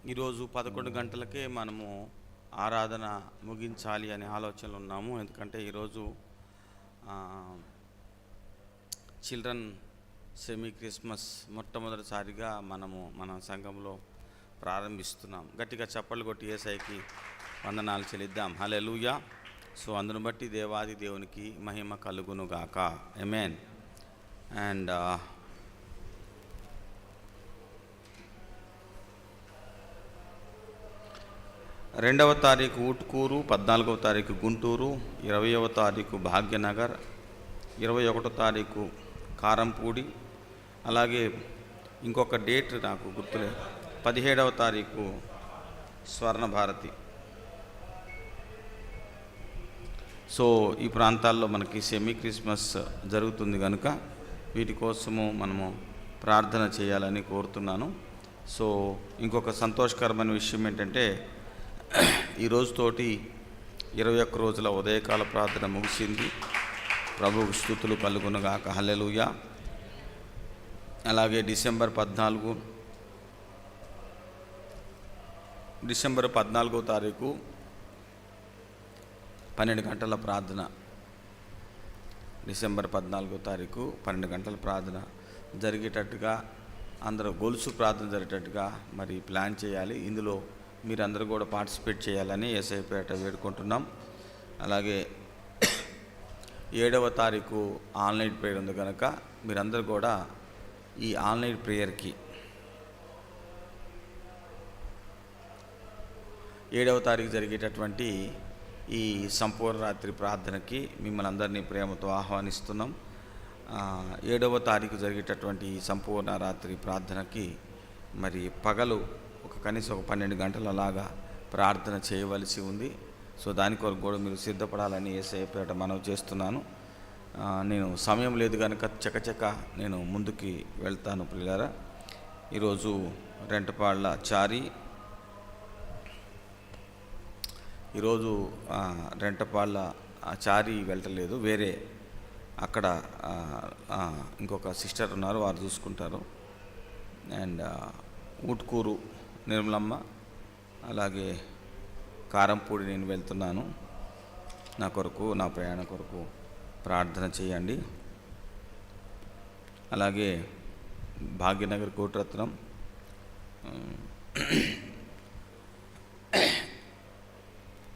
ఈరోజు 11 గంటలకే మనము ఆరాధన ముగించాలి అనే ఆలోచనలు ఉన్నాము. ఎందుకంటే ఈరోజు చిల్డ్రన్ సెమీ క్రిస్మస్ మొట్టమొదటిసారిగా మనము మన సంఘంలో ప్రారంభిస్తున్నాం. గట్టిగా చప్పట్లు కొట్టి యేసయ్యకి వందనాలు చెల్లిద్దాం. హల్లెలూయా. సో అందును బట్టి దేవాది దేవునికి మహిమ కలుగును గాక. ఆమేన్. అండ్ రెండవ తారీఖు ఊట్కూరు, 14వ తారీఖు గుంటూరు, 20వ తారీఖు భాగ్యనగర్, 21వ తారీఖు కారంపూడి, అలాగే ఇంకొక డేట్ నాకు గుర్తులేదు, 17వ తారీఖు స్వర్ణభారతి. సో ఈ ప్రాంతాల్లో మనకి సెమీ క్రిస్మస్ జరుగుతుంది కనుక వీటి కోసము మనము ప్రార్థన చేయాలని కోరుతున్నాను. సో ఇంకొక సంతోషకరమైన విషయం ఏంటంటే ఈ రోజుతోటి 21 రోజుల ఉదయకాల ప్రార్థన ముగిసింది. ప్రభువుకు స్తుతులు కలుగునుగాక. హల్లెలూయా. అలాగే డిసెంబర్ 14వ తారీఖు 12 గంటల ప్రార్థన. డిసెంబర్ 14వ తారీఖు 12 గంటల ప్రార్థన జరిగేటట్టుగా, అందరూ గొలుసు ప్రార్థన జరిగేటట్టుగా మరి ప్లాన్ చేయాలి. ఇందులో మీరందరూ కూడా పార్టిసిపేట్ చేయాలని యేసయ్యపేట వేడుకుంటున్నాం. అలాగే 7వ తారీఖు ఆన్లైన్ ప్రేయర్ ఉంది కనుక మీరందరూ కూడా ఈ ఆన్లైన్ ప్రేయర్కి 7వ తారీఖు జరిగేటటువంటి ఈ సంపూర్ణ రాత్రి ప్రార్థనకి మిమ్మల్ని అందరినీ ప్రేమతో ఆహ్వానిస్తున్నాం. 7వ తారీఖు జరిగేటటువంటి ఈ సంపూర్ణ రాత్రి ప్రార్థనకి మరి పగలు కనీసం ఒక 12 గంటల అలాగా ప్రార్థన చేయవలసి ఉంది. సో దాని కొరకు కూడా మీరు సిద్ధపడాలని యేసయ్యపేట మనవి చేస్తున్నాను. నేను సమయం లేదు కనుక చకచక నేను ముందుకి వెళ్తాను పిల్లరా. ఈరోజు రెంటపాళ్ళ చారి, ఈరోజు రెంటపాళ్ళ చారి వెళ్ళలేదు, వేరే అక్కడ ఇంకొక సిస్టర్ ఉన్నారు, వారు చూసుకుంటారు. అండ్ ఊట్కూరు నిర్మలమ్మ, అలాగే కారంపూడి నేను వెళ్తున్నాను. నా కొరకు, నా ప్రయాణ కొరకు ప్రార్థన చేయండి. అలాగే భాగ్యనగర్ కోటరత్నం,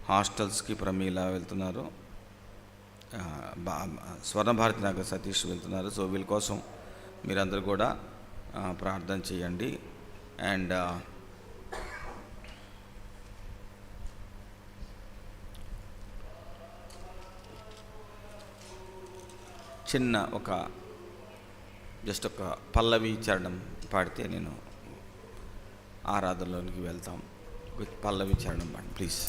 హాస్టల్స్కి ప్రమీల వెళ్తున్నారు, స్వర్ణభారతి నగర్ సతీష్ వెళ్తున్నారు. సో వీళ్ళ కోసం మీరందరూ కూడా ప్రార్థన చేయండి. అండ్ చిన్న జస్ట్ ఒక పల్లవి చరణం పాడితే నేను ఆరాధనలోనికి వెళ్తాం. పల్లవి చరణం పాడి ప్లీజ్.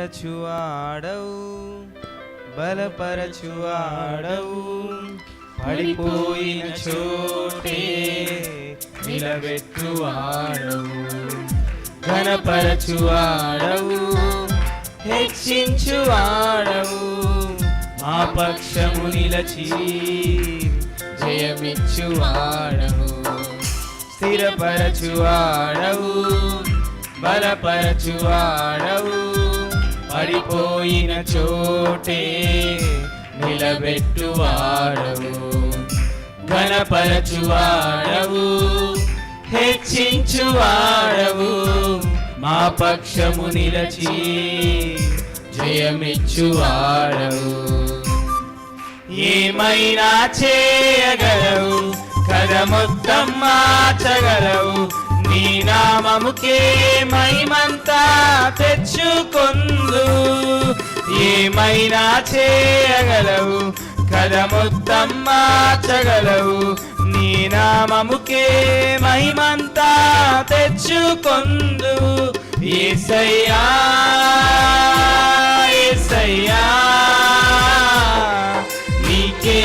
స్థిరపరచువాడవు, బలపరచువాడవు, పడిపోయిన చోటే నిలబెట్టువాడవు, ఘనపరచువాడవు, హెచ్చించువాడవు, మా పక్షము నిలచి జయమిచ్చువాడవు. స్థిరపరచువాడవు, బలపరచువాడవు, పడిపోయిన చోటే నిలబెట్టువాడవు, ఘనపరచువాడవు, హెచ్చించువాడవు, మా పక్షము నిలచి జయమిచ్చువాడవు. ఏమైనా చేయగలవు, కథ మొత్తం మార్చగలవు, నీ నామముకే మహిమంతా తెచ్చుకొందు. ఏమైనా చేయగలవు, కథ మొత్తం మార్చగలవు, నీ నామముకే మహిమంతా తెచ్చుకొందు. యేసయ్యా యేసయ్యా, నీకే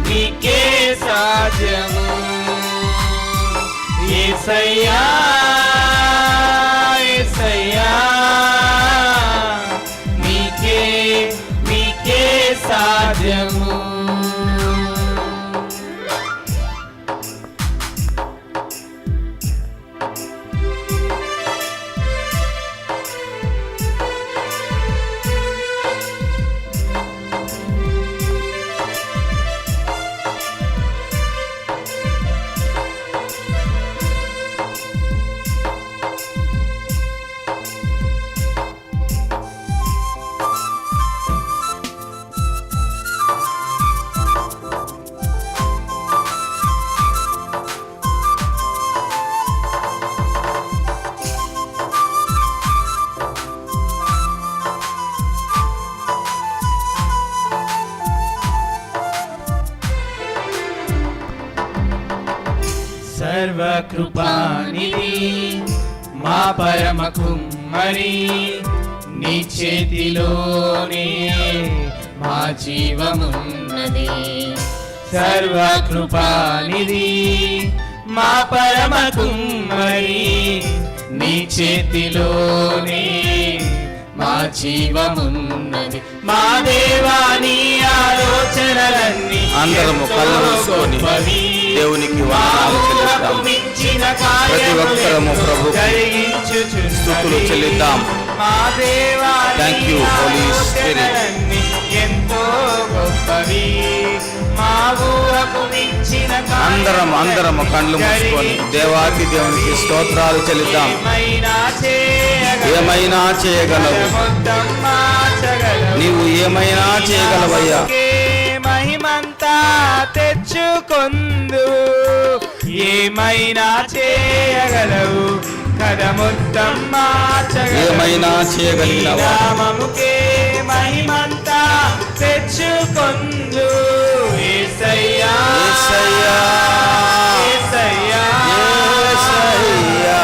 నీకే సాధ్యము. యేసయ్యా యేసయ్యా, సర్వకృపానిధి మా పరమ కుమ్మరి, నీ చేతిలోనే మా జీవమున్నది. సర్వకృపానిధి మా పరమ కుమ్మరి, నీ చేతిలోనే మా జీవమున్నది. మా దేవాని ఆలోచనలన్నీ అందరము కళ్ళు మూసుకొని దేవునికి వందనాలు చెల్లిద్దాం. ప్రతి ఒక్కరము ప్రభు స్తుతులు చెల్లిద్దాం. మా దేవాని Thank you, Holy Spirit. ఆలోచనలన్నీ ఎంతో గొప్పవి. మా ఊహకు మించిన అందరము కళ్ళు మూసుకొని దేవాతి దేవునికి స్తోత్రాలు చెల్లిద్దాం. ఏమైనా చేయగలవు, నీవు ఏమైనా చేయగలవయ్యా. మహిమంతా తెచ్చుకొందు, ఏమైనా చేయగలవు కథ మొత్తం మార్చగలవు. ఏమైనా చేయగలిగినవా, నామముకే మహిమంతా తెచ్చుకొందు. యేసయ్యా యేసయ్యా, యేసయ్యా, యేసయ్యా.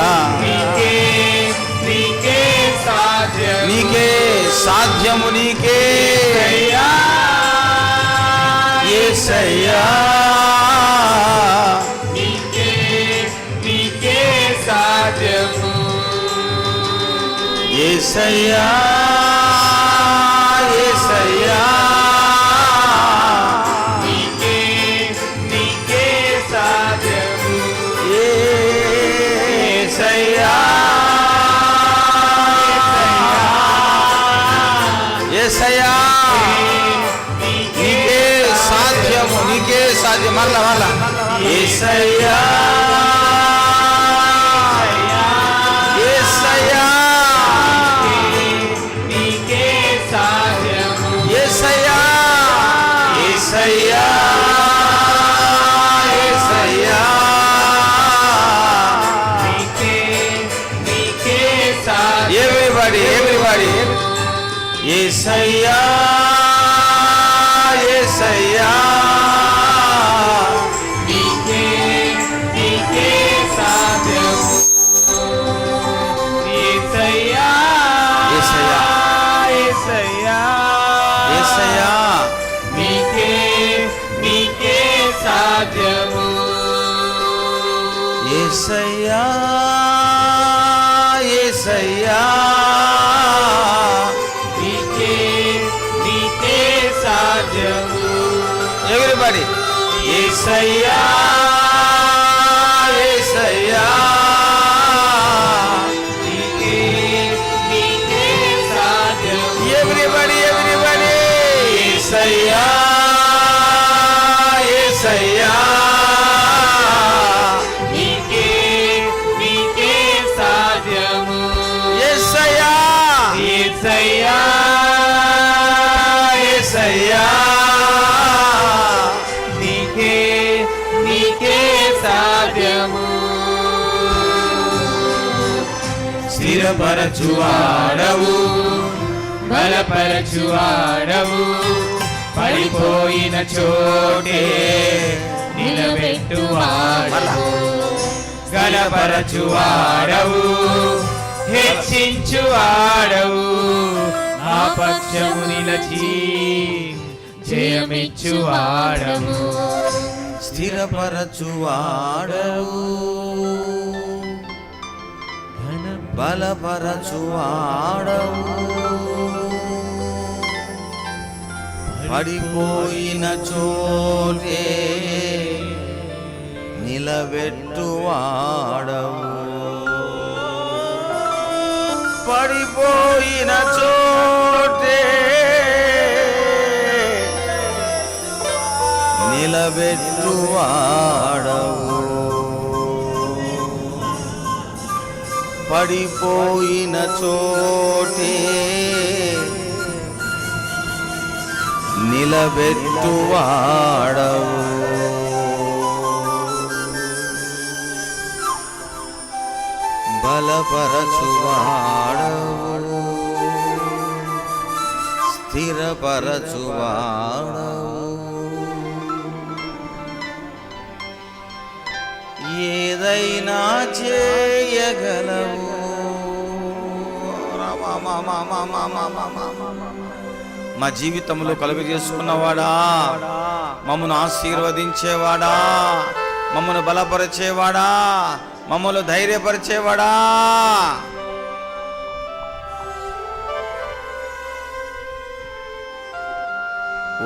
నీకే సాధ్యం, నీకే సాధ్యము, నీకే యేసయ్యా, యేసయ్యా. నీకే సాధ్యము. యేసయ్యా, యేసయ్యా. నీకే సాధ్యము. యేసయ్యా, యేసయ్యా. నీకే సాధ్యము, నీకే సాధ్యం. మళ్ళా యేసయ్యా, యేసయ్యా, నీకే సాధ్యము. యేసయ్యా, యేసయ్యా, యేసయ్యా. నీకే సాధ్యం. Everybody. యేసయ్యా, యేసయ్యా. నీకే సాధ్యము. యేసయ్యా, యేసయ్యా, యేసయ్యా, యేసయ్యా. నీకే సాధ్యము. యేసయ్యా, యేసయ్యా. నీకే సాధ్యము. Everybody. యేసయ్యా, యేసయ్యా. నీకే సాధ్యము. Everybody. యేసయ్యా, యేసయ్యా. నీకే సాధ్యము. యేసయ్యా, యేసయ్యా, యేసయ్యా. నీకే సాధ్యము. స్థిరపరచువాడవు, బలపరచువాడవు, పడిపోయిన చోటే నిలబెట్టువాడవు. గణపరచువాడవు, హెచ్చించువాడవు, నా పక్షము నిలచి జయమిచ్చువాడవు. స్థిరపరచువాడవు, బలపరచువాడవు, పడిపోయిన చోటే నిలబెట్టువాడవు. పడిపోయిన చోటే నిలబెట్టువాడవు. పడిపోయిన చోటే నిలబెట్టువాడవు. బలపరచువాడవు, స్థిరపరచువాడవు. ఏదైనా చేయగలవు. మా జీవితంలో కలుగ చేసుకున్నవాడా, మమ్మను ఆశీర్వదించేవాడా, మమ్మను బలపరిచేవాడా, మమ్మల్ని ధైర్యపరిచేవాడా,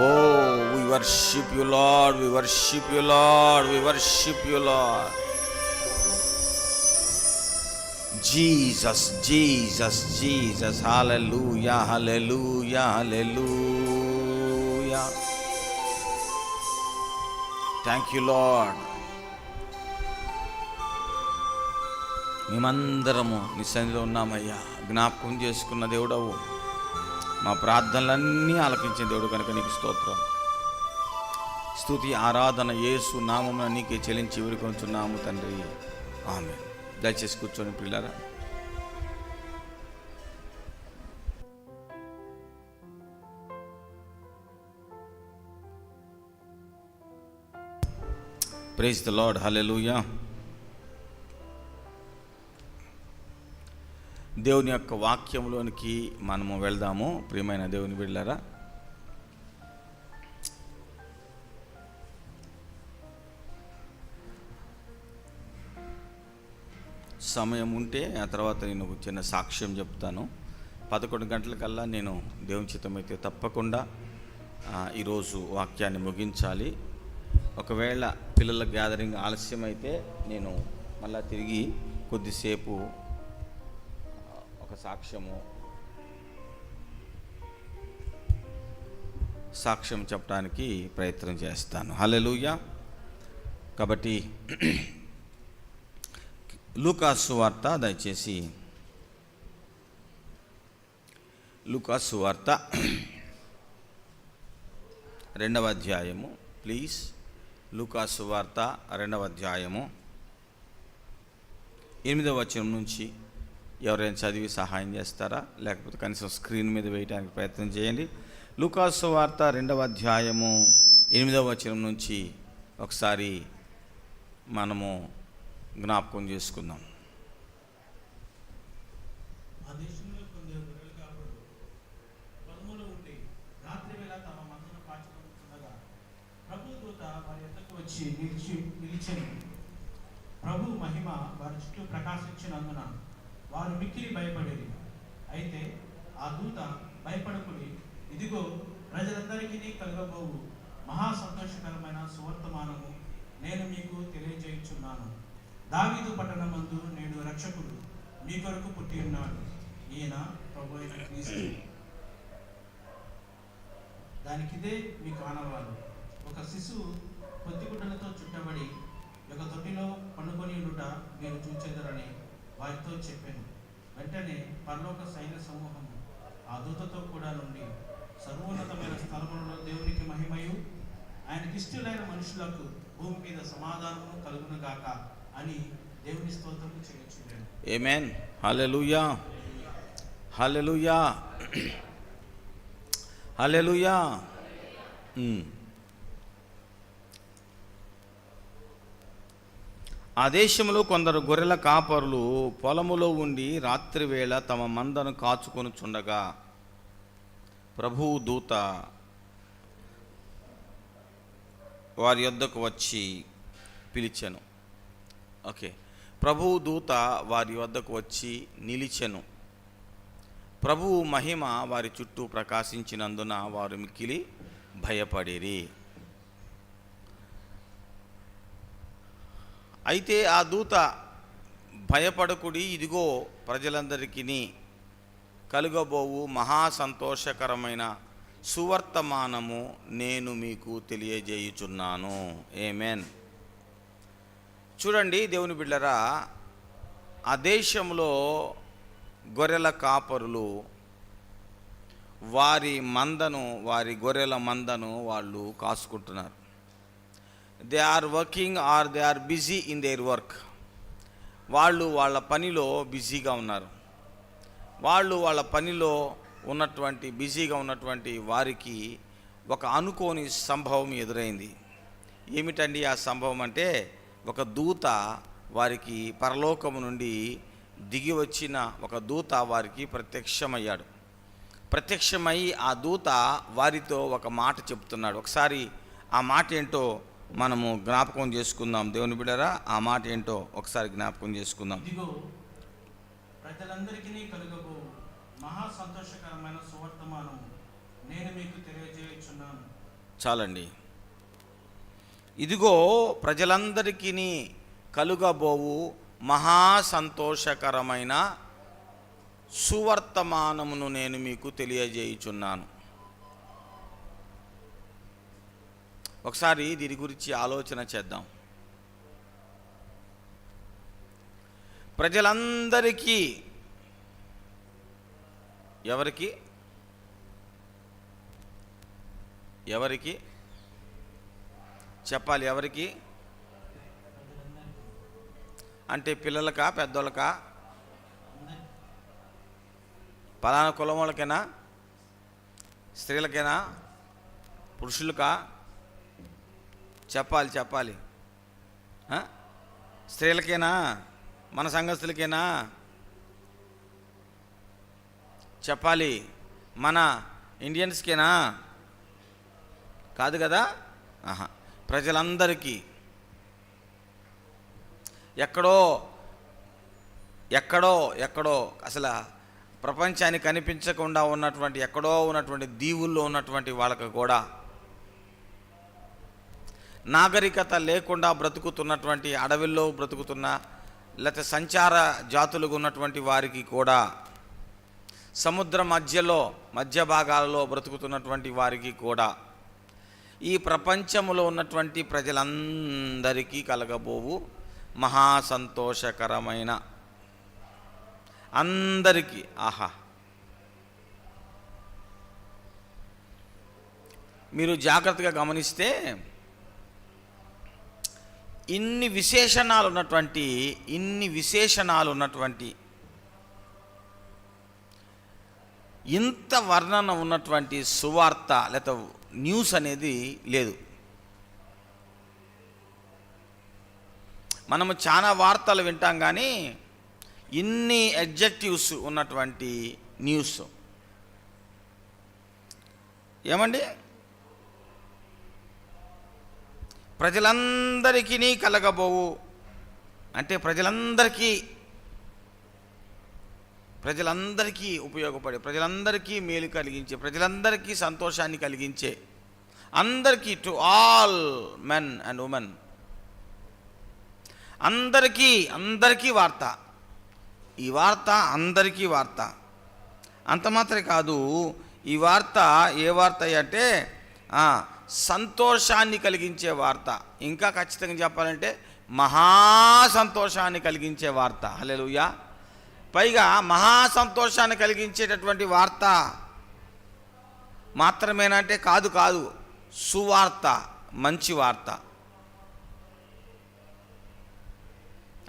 oh, we worship you, Lord, we worship you, Lord, we worship you, Lord. Jesus, Jesus, Jesus, hallelujah, hallelujah, hallelujah. Thank you, Lord. మేమందరము నీ సన్నిధిలో ఉన్నామయ్యా. జ్ఞాపకం చేసుకున్న దేవుడవు, మా ప్రార్థనలన్నీ ఆలకించిన దేవుడు కనుక నీకు స్తోత్రం. స్తుతి ఆరాధన యేసు నామమున నీకే చెల్లించి వేడుకొంచున్నాము తండ్రి, ఆమేన్. దయచేసి కూర్చొని పిల్లరా. ప్రైజ్ ద లార్డ్, హల్లెలూయా. దేవుని యొక్క వాక్యంలోనికి మనము వెళ్దాము ప్రియమైన దేవుని బిడ్డలారా. సమయం ఉంటే ఆ తర్వాత నేను ఒక చిన్న సాక్ష్యం చెప్తాను. 11 గంటలకల్లా నేను దేవుని చిత్తమైతే తప్పకుండా ఈరోజు వాక్యాన్ని ముగించాలి. ఒకవేళ పిల్లల గ్యాదరింగ్ ఆలస్యం అయితే నేను మళ్ళా తిరిగి కొద్దిసేపు ఒక సాక్ష్యం చెప్పడానికి ప్రయత్నం చేస్తాను. హల్లెలూయా. కాబట్టి లూకాసు సువార్త, దయచేసి లూకాసు సువార్త 2వ అధ్యాయము ప్లీజ్. లూకాసు సువార్త 2వ అధ్యాయము 8వ వచనం నుంచి ఎవరైనా చదివి సహాయం చేస్తారా? లేకపోతే కనీసం స్క్రీన్ మీద వేయడానికి ప్రయత్నం చేయండి. లూకాసు సువార్త 2వ అధ్యాయము 8వ వచనం నుంచి ఒకసారి మనము జ్ఞాపకం చేసుకుందాం. ప్రభు మహిమ వారి చుట్టూ ప్రకాశించినందున వారు మిక్కిలి భయపడేది. అయితే ఆ దూత, భయపడకుడి, ఇదిగో ప్రజలందరికీ కలగబోవు మహా సంతోషకరమైన సువర్తమానము నేను మీకు తెలియజేయుచున్నాను. దావీదు పట్టణమందు నేడు రక్షకుడు మీ కొరకు పుట్టి ఉన్నాడు. ఈయన ప్రభు అయిన క్రీస్తు. దానికిదే మీకు ఆనవాలు. ఒక శిశువు పొత్తిగుడ్డలతో చుట్టబడి ఒక తొట్టిలో పండుకొని ఉండుట మీరు చూచెదరని వారితో చెప్పాను. వెంటనే పరలోక సైన్య సమూహం ఆ దూతతో కూడా నుండి సర్వోన్నతమైన స్థలములలో దేవునికి మహిమయు, ఆయనకిష్టులైన మనుషులకు భూమి మీద సమాధానము కలుగునుగాక అని దేవుని స్తోత్రము చేయుచున్నాను. ఆమేన్. హల్లెలూయా, హల్లెలూయా, హల్లెలూయా. ఆ దేశంలో కొందరు గొర్రెల కాపరులు పొలములో ఉండి రాత్రివేళ తమ మందను కాచుకొనుచుండగా ప్రభువు దూత వారి యొద్దకు వచ్చి పిలిచెను. ప్రభువు దూత వారి వద్దకు వచ్చి నిలిచెను. ప్రభువు మహిమ వారి చుట్టూ ప్రకాశించినందున వారు మిక్కిలి భయపడిరి. అయితే ఆ దూత, భయపడకుడి, ఇదిగో ప్రజలందరికీ కలుగబోవు మహా సంతోషకరమైన సువర్తమానము నేను మీకు తెలియజేయుచున్నాను. ఆమేన్. చూడండి దేవుని బిడ్డలారా, ఆ దేశంలో గొర్రెల కాపరులు వారి గొర్రెల మందను వాళ్ళు కాసుకుంటున్నారు. They are working or they are busy in their work. వాళ్ళు వాళ్ళ పనిలో బిజీగా ఉన్నారు. వాళ్ళ పనిలో బిజీగా ఉన్నటువంటి వారికి ఒక అనుకోని సంభవం ఎదురైంది. ఏమిటండి ఆ సంభవం అంటే, ఒక దూత వారికి పరలోకము నుండి దిగి వచ్చిన ఒక దూత వారికి ప్రత్యక్షమయ్యాడు. ప్రత్యక్షమై ఆ దూత వారితో ఒక మాట చెప్తున్నాడు. ఒకసారి ఆ మాట ఏంటో మనము జ్ఞాపకం చేసుకుందాం. దేవుని బిడ్డరా, ఆ మాట ఏంటో ఒకసారి జ్ఞాపకం చేసుకుందాం. ఇదిగో ప్రజలందరికీ కలుగబో మహా సంతోషకరమైన సువర్తమానం నేను మీకు తెలియజేయుచున్నాను. చాలండి. ఇదిగో ప్రజలందరికీ కలుగబోవు మహా సంతోషకరమైన సువర్తమానమును నేను మీకు తెలియజేయుచున్నాను. ఒకసారి దీని గురించి ఆలోచన చేద్దాం. ప్రజలందరికీ, ఎవరికి ఎవరికి చెప్పాలి? ఎవరికి అంటే పిల్లలకా, పెద్దోళ్ళకా, పలానా కులం వాళ్ళకైనా, స్త్రీలకైనా, పురుషులకా? చెప్పాలి. స్త్రీలకేనా, మన సంఘస్థులకేనా? చెప్పాలి. మన ఇండియన్స్కేనా? కాదు కదా. ప్రజలందరికీ. ఎక్కడో అసలు ప్రపంచానికి కనిపించకుండా ఉన్నటువంటి ఎక్కడో ఉన్నటువంటి దీవుల్లో ఉన్నటువంటి వాళ్ళకు కూడా, నాగరికత లేకుండా బ్రతుకుతున్నటువంటి అడవుల్లో బ్రతుకుతున్న లేకపోతే సంచార జాతులుగా ఉన్నటువంటి వారికి కూడా, సముద్ర మధ్య భాగాలలో బ్రతుకుతున్నటువంటి వారికి కూడా, ఈ ప్రపంచంలో ఉన్నటువంటి ప్రజలందరికీ కలగబోవు మహా సంతోషకరమైన, అందరికీ. మీరు జాగ్రత్తగా గమనిస్తే ఇన్ని విశేషణాలు ఉన్నటువంటి ఇంత వర్ణన ఉన్నటువంటి సువార్త లేదా న్యూస్ అనేది లేదు. మనము చాలా వార్తలు వింటాం కానీ ఇన్ని అడ్జెక్టివ్స్ ఉన్నటువంటి న్యూస్ ఏమండి? ప్రజలందరికీ కలగబోవు అంటే ప్రజలందరికీ ఉపయోగపడే, ప్రజలందరికీ మేలు కలిగించే, ప్రజలందరికీ సంతోషాన్ని కలిగించే, అందరికీ, to all men and women, అందరికీ వార్త. ఈ వార్త అందరికీ వార్త. అంత మాత్రమే కాదు, ఈ వార్త ఏ వార్త అంటే సంతోషాన్ని కలిగించే వార్త. ఇంకా ఖచ్చితంగా చెప్పాలంటే మహా సంతోషాన్ని కలిగించే వార్త. హల్లెలూయా. పైగా మహా సంతోషాన్ని కలిగించేటటువంటి వార్త మాత్రమేనంటే కాదు, సువార్త, మంచి వార్త.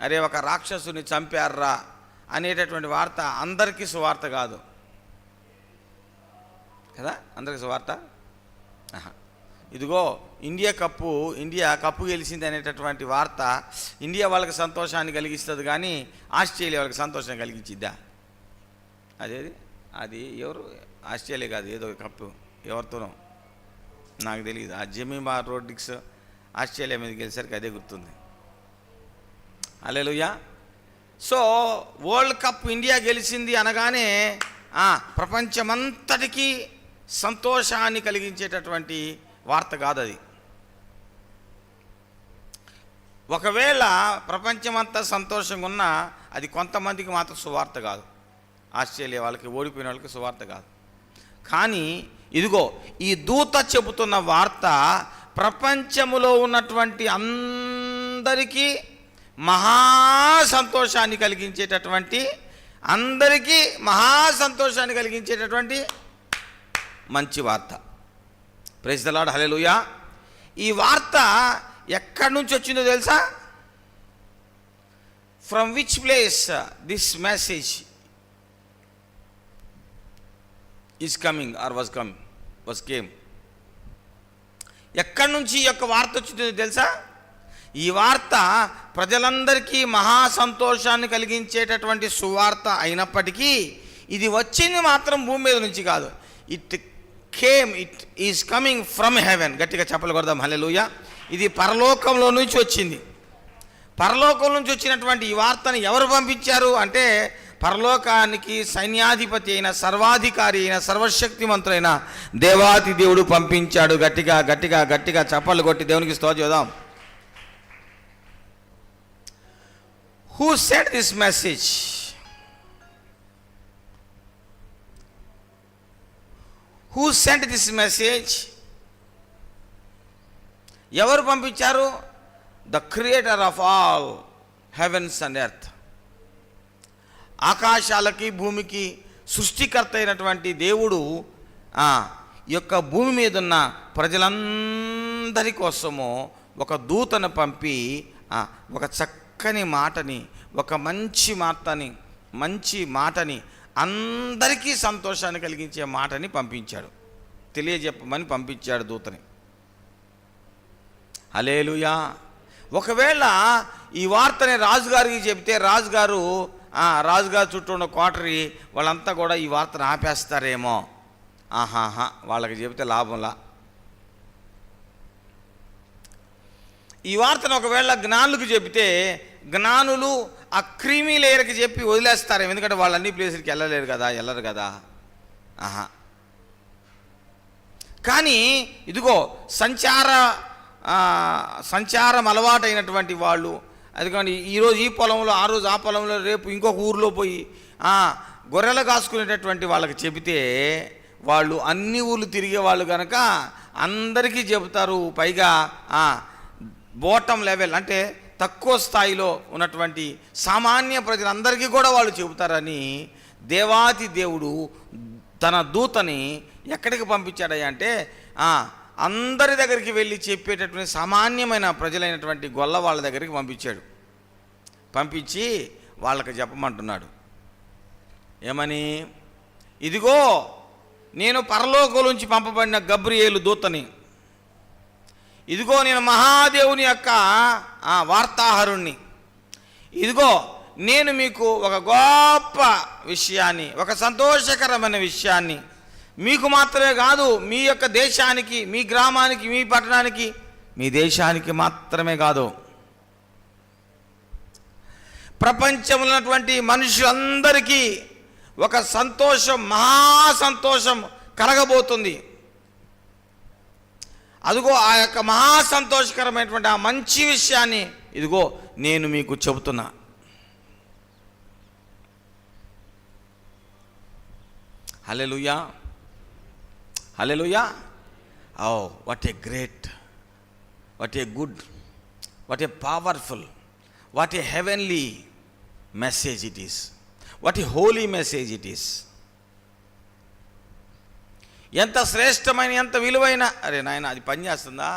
అరే ఒక రాక్షసుని చంపారా అనేటటువంటి వార్త అందరికీ సువార్త కాదు కదా. అందరికీ సువార్త. ఇదిగో ఇండియా కప్పు గెలిచింది అనేటటువంటి వార్త ఇండియా వాళ్ళకి సంతోషాన్ని కలిగిస్తుంది కానీ ఆస్ట్రేలియా వాళ్ళకి సంతోషం కలిగించిద్దా? అది ఎవరు? ఆస్ట్రేలియా కాదు, ఏదో కప్పు ఎవరితోనో నాకు తెలియదు. ఆ జెమిమా రోడ్రిగ్స్ ఆస్ట్రేలియా మీద గెలిసరికి అదే గుర్తుంది. హల్లెలూయా. సో వరల్డ్ కప్ ఇండియా గెలిచింది అనగానే ప్రపంచమంతటికీ సంతోషాన్ని కలిగించేటటువంటి వార్త కాదు అది. ఒకవేళ ప్రపంచమంతా సంతోషంగా ఉన్నా అది కొంతమందికి మాత్రం సువార్త కాదు. ఆస్ట్రేలియా వాళ్ళకి, ఓడిపోయిన వాళ్ళకి సువార్త కాదు. కానీ ఇదిగో ఈ దూత చెబుతున్న వార్త ప్రపంచములో ఉన్నటువంటి అందరికీ మహా సంతోషాన్ని కలిగించేటటువంటి, అందరికీ మహా సంతోషాన్ని కలిగించేటటువంటి మంచి వార్త. Praise the Lord. హల్లెలూయా. ఈ వార్త ఎక్కడి నుంచి వచ్చిందో తెలుసా? From which place this message is coming or was came. ఎక్కడి నుంచి ఈ యొక్క వార్త వచ్చిందో తెలుసా? ఈ వార్త ప్రజలందరికీ మహా సంతోషాన్ని కలిగించేటటువంటి సువార్త అయినప్పటికీ ఇది వచ్చింది మాత్రం భూమి మీద నుంచి కాదు. It is coming from heaven. గట్టిగా చెప్పలు కొడదాం హల్లెలూయా. ఇది పరలోకంలో నుంచి వచ్చింది. పరలోకం నుంచి వచ్చినటువంటి ఈ వార్తను ఎవరు పంపించారు అంటే పరలోకానికి సైన్యాధిపతి అయిన, సర్వాధికారి అయిన, సర్వశక్తిమంతుడైన దేవాతి దేవుడు పంపించాడు. గట్టిగా గట్టిగా గట్టిగా చప్పలు కొట్టి దేవునికి స్తోత్రం చేద్దాం. Who sent this message? Who sent this message? ఎవరు పంపించారు? The creator of all heavens and earth. ఆకాశాలకి భూమికి సృష్టికర్త అయినటువంటి దేవుడు ఈ యొక్క భూమి మీద ఉన్న ప్రజలందరి కోసము ఒక దూతను పంపి ఒక చక్కని మాటని, ఒక మంచి మాటని అందరికీ సంతోషాన్ని కలిగించే మాటని పంపించాడు, తెలియజెప్పమని పంపించాడు దూతని. హల్లెలూయా. ఒకవేళ ఈ వార్తని రాజుగారికి చెబితే రాజుగారు చుట్టూ ఉన్న కోటరీ వాళ్ళంతా కూడా ఈ వార్తను ఆపేస్తారేమో. వాళ్ళకి చెబితే లాభంలా. ఈ వార్తను ఒకవేళ జ్ఞానులకు చెబితే జ్ఞానులు ఆ క్రీమీ లేయర్కి చెప్పి వదిలేస్తారేమో, ఎందుకంటే వాళ్ళు అన్ని ప్లేసులకి వెళ్ళరు కదా. కానీ ఇదిగో సంచారం అలవాటైనటువంటి వాళ్ళు, అది కానీ ఈరోజు ఈ పొలంలో, ఆ రోజు ఆ పొలంలో, రేపు ఇంకొక ఊరిలో పోయి గొర్రెలు కాసుకునేటటువంటి వాళ్ళకి చెబితే వాళ్ళు అన్ని ఊళ్ళు తిరిగే వాళ్ళు కనుక అందరికీ చెబుతారు. పైగా బాటమ్ లెవెల్ అంటే తక్కువ స్థాయిలో ఉన్నటువంటి సామాన్య ప్రజలందరికీ కూడా వాళ్ళు చెబుతారని దేవాతి దేవుడు తన దూతని ఎక్కడికి పంపించాడయ్యా అంటే అందరి దగ్గరికి వెళ్ళి చెప్పేటటువంటి సామాన్యమైన ప్రజలైనటువంటి గొల్ల వాళ్ళ దగ్గరికి పంపించి వాళ్ళకి చెప్పమంటున్నాడు. ఏమని? ఇదిగో నేను పరలోకం నుంచి పంపబడిన గబ్రియేలు దూతని, ఇదిగో నేను మహాదేవుని యొక్క వార్తాహరుణ్ణి, ఇదిగో నేను మీకు ఒక గొప్ప విషయాన్ని, ఒక సంతోషకరమైన విషయాన్ని మీకు మాత్రమే కాదు, మీ యొక్క దేశానికి, మీ గ్రామానికి, మీ పట్టణానికి, మీ దేశానికి మాత్రమే కాదు, ప్రపంచంలో ఉన్నటువంటి మనుషులందరికీ ఒక సంతోషం, మహాసంతోషం కలగబోతుంది. అదిగో ఆ యొక్క మహాసంతోషకరమైనటువంటి ఆ మంచి విషయాన్ని ఇదిగో నేను మీకు చెబుతున్నా. Hallelujah, hallelujah. What a great, what a good, what a powerful, what a heavenly message it is, what a holy message it is. ఎంత శ్రేష్టమైన, ఎంత విలువైన, అరే నాయన అది పనిచేస్తుందా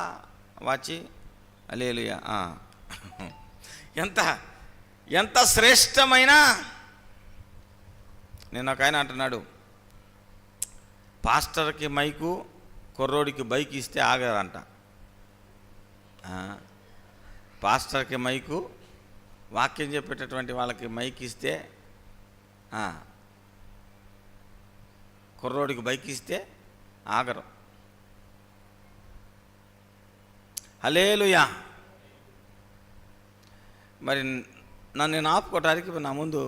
వాచి? హల్లెలూయా. ఎంత శ్రేష్టమైన. నేను ఒక ఆయన అంటున్నాడు, పాస్టర్కి మైకు, కుర్రోడికి బైక్ ఇస్తే ఆగదంట. పాస్టర్కి మైకు, వాక్యం చెప్పేటటువంటి వాళ్ళకి మైక్ ఇస్తే, కుర్రోడికి బైక్ ఇస్తే ఆగరు. హల్లెలూయా. మరి నన్ను ఆపుకోవటానికి నా ముందు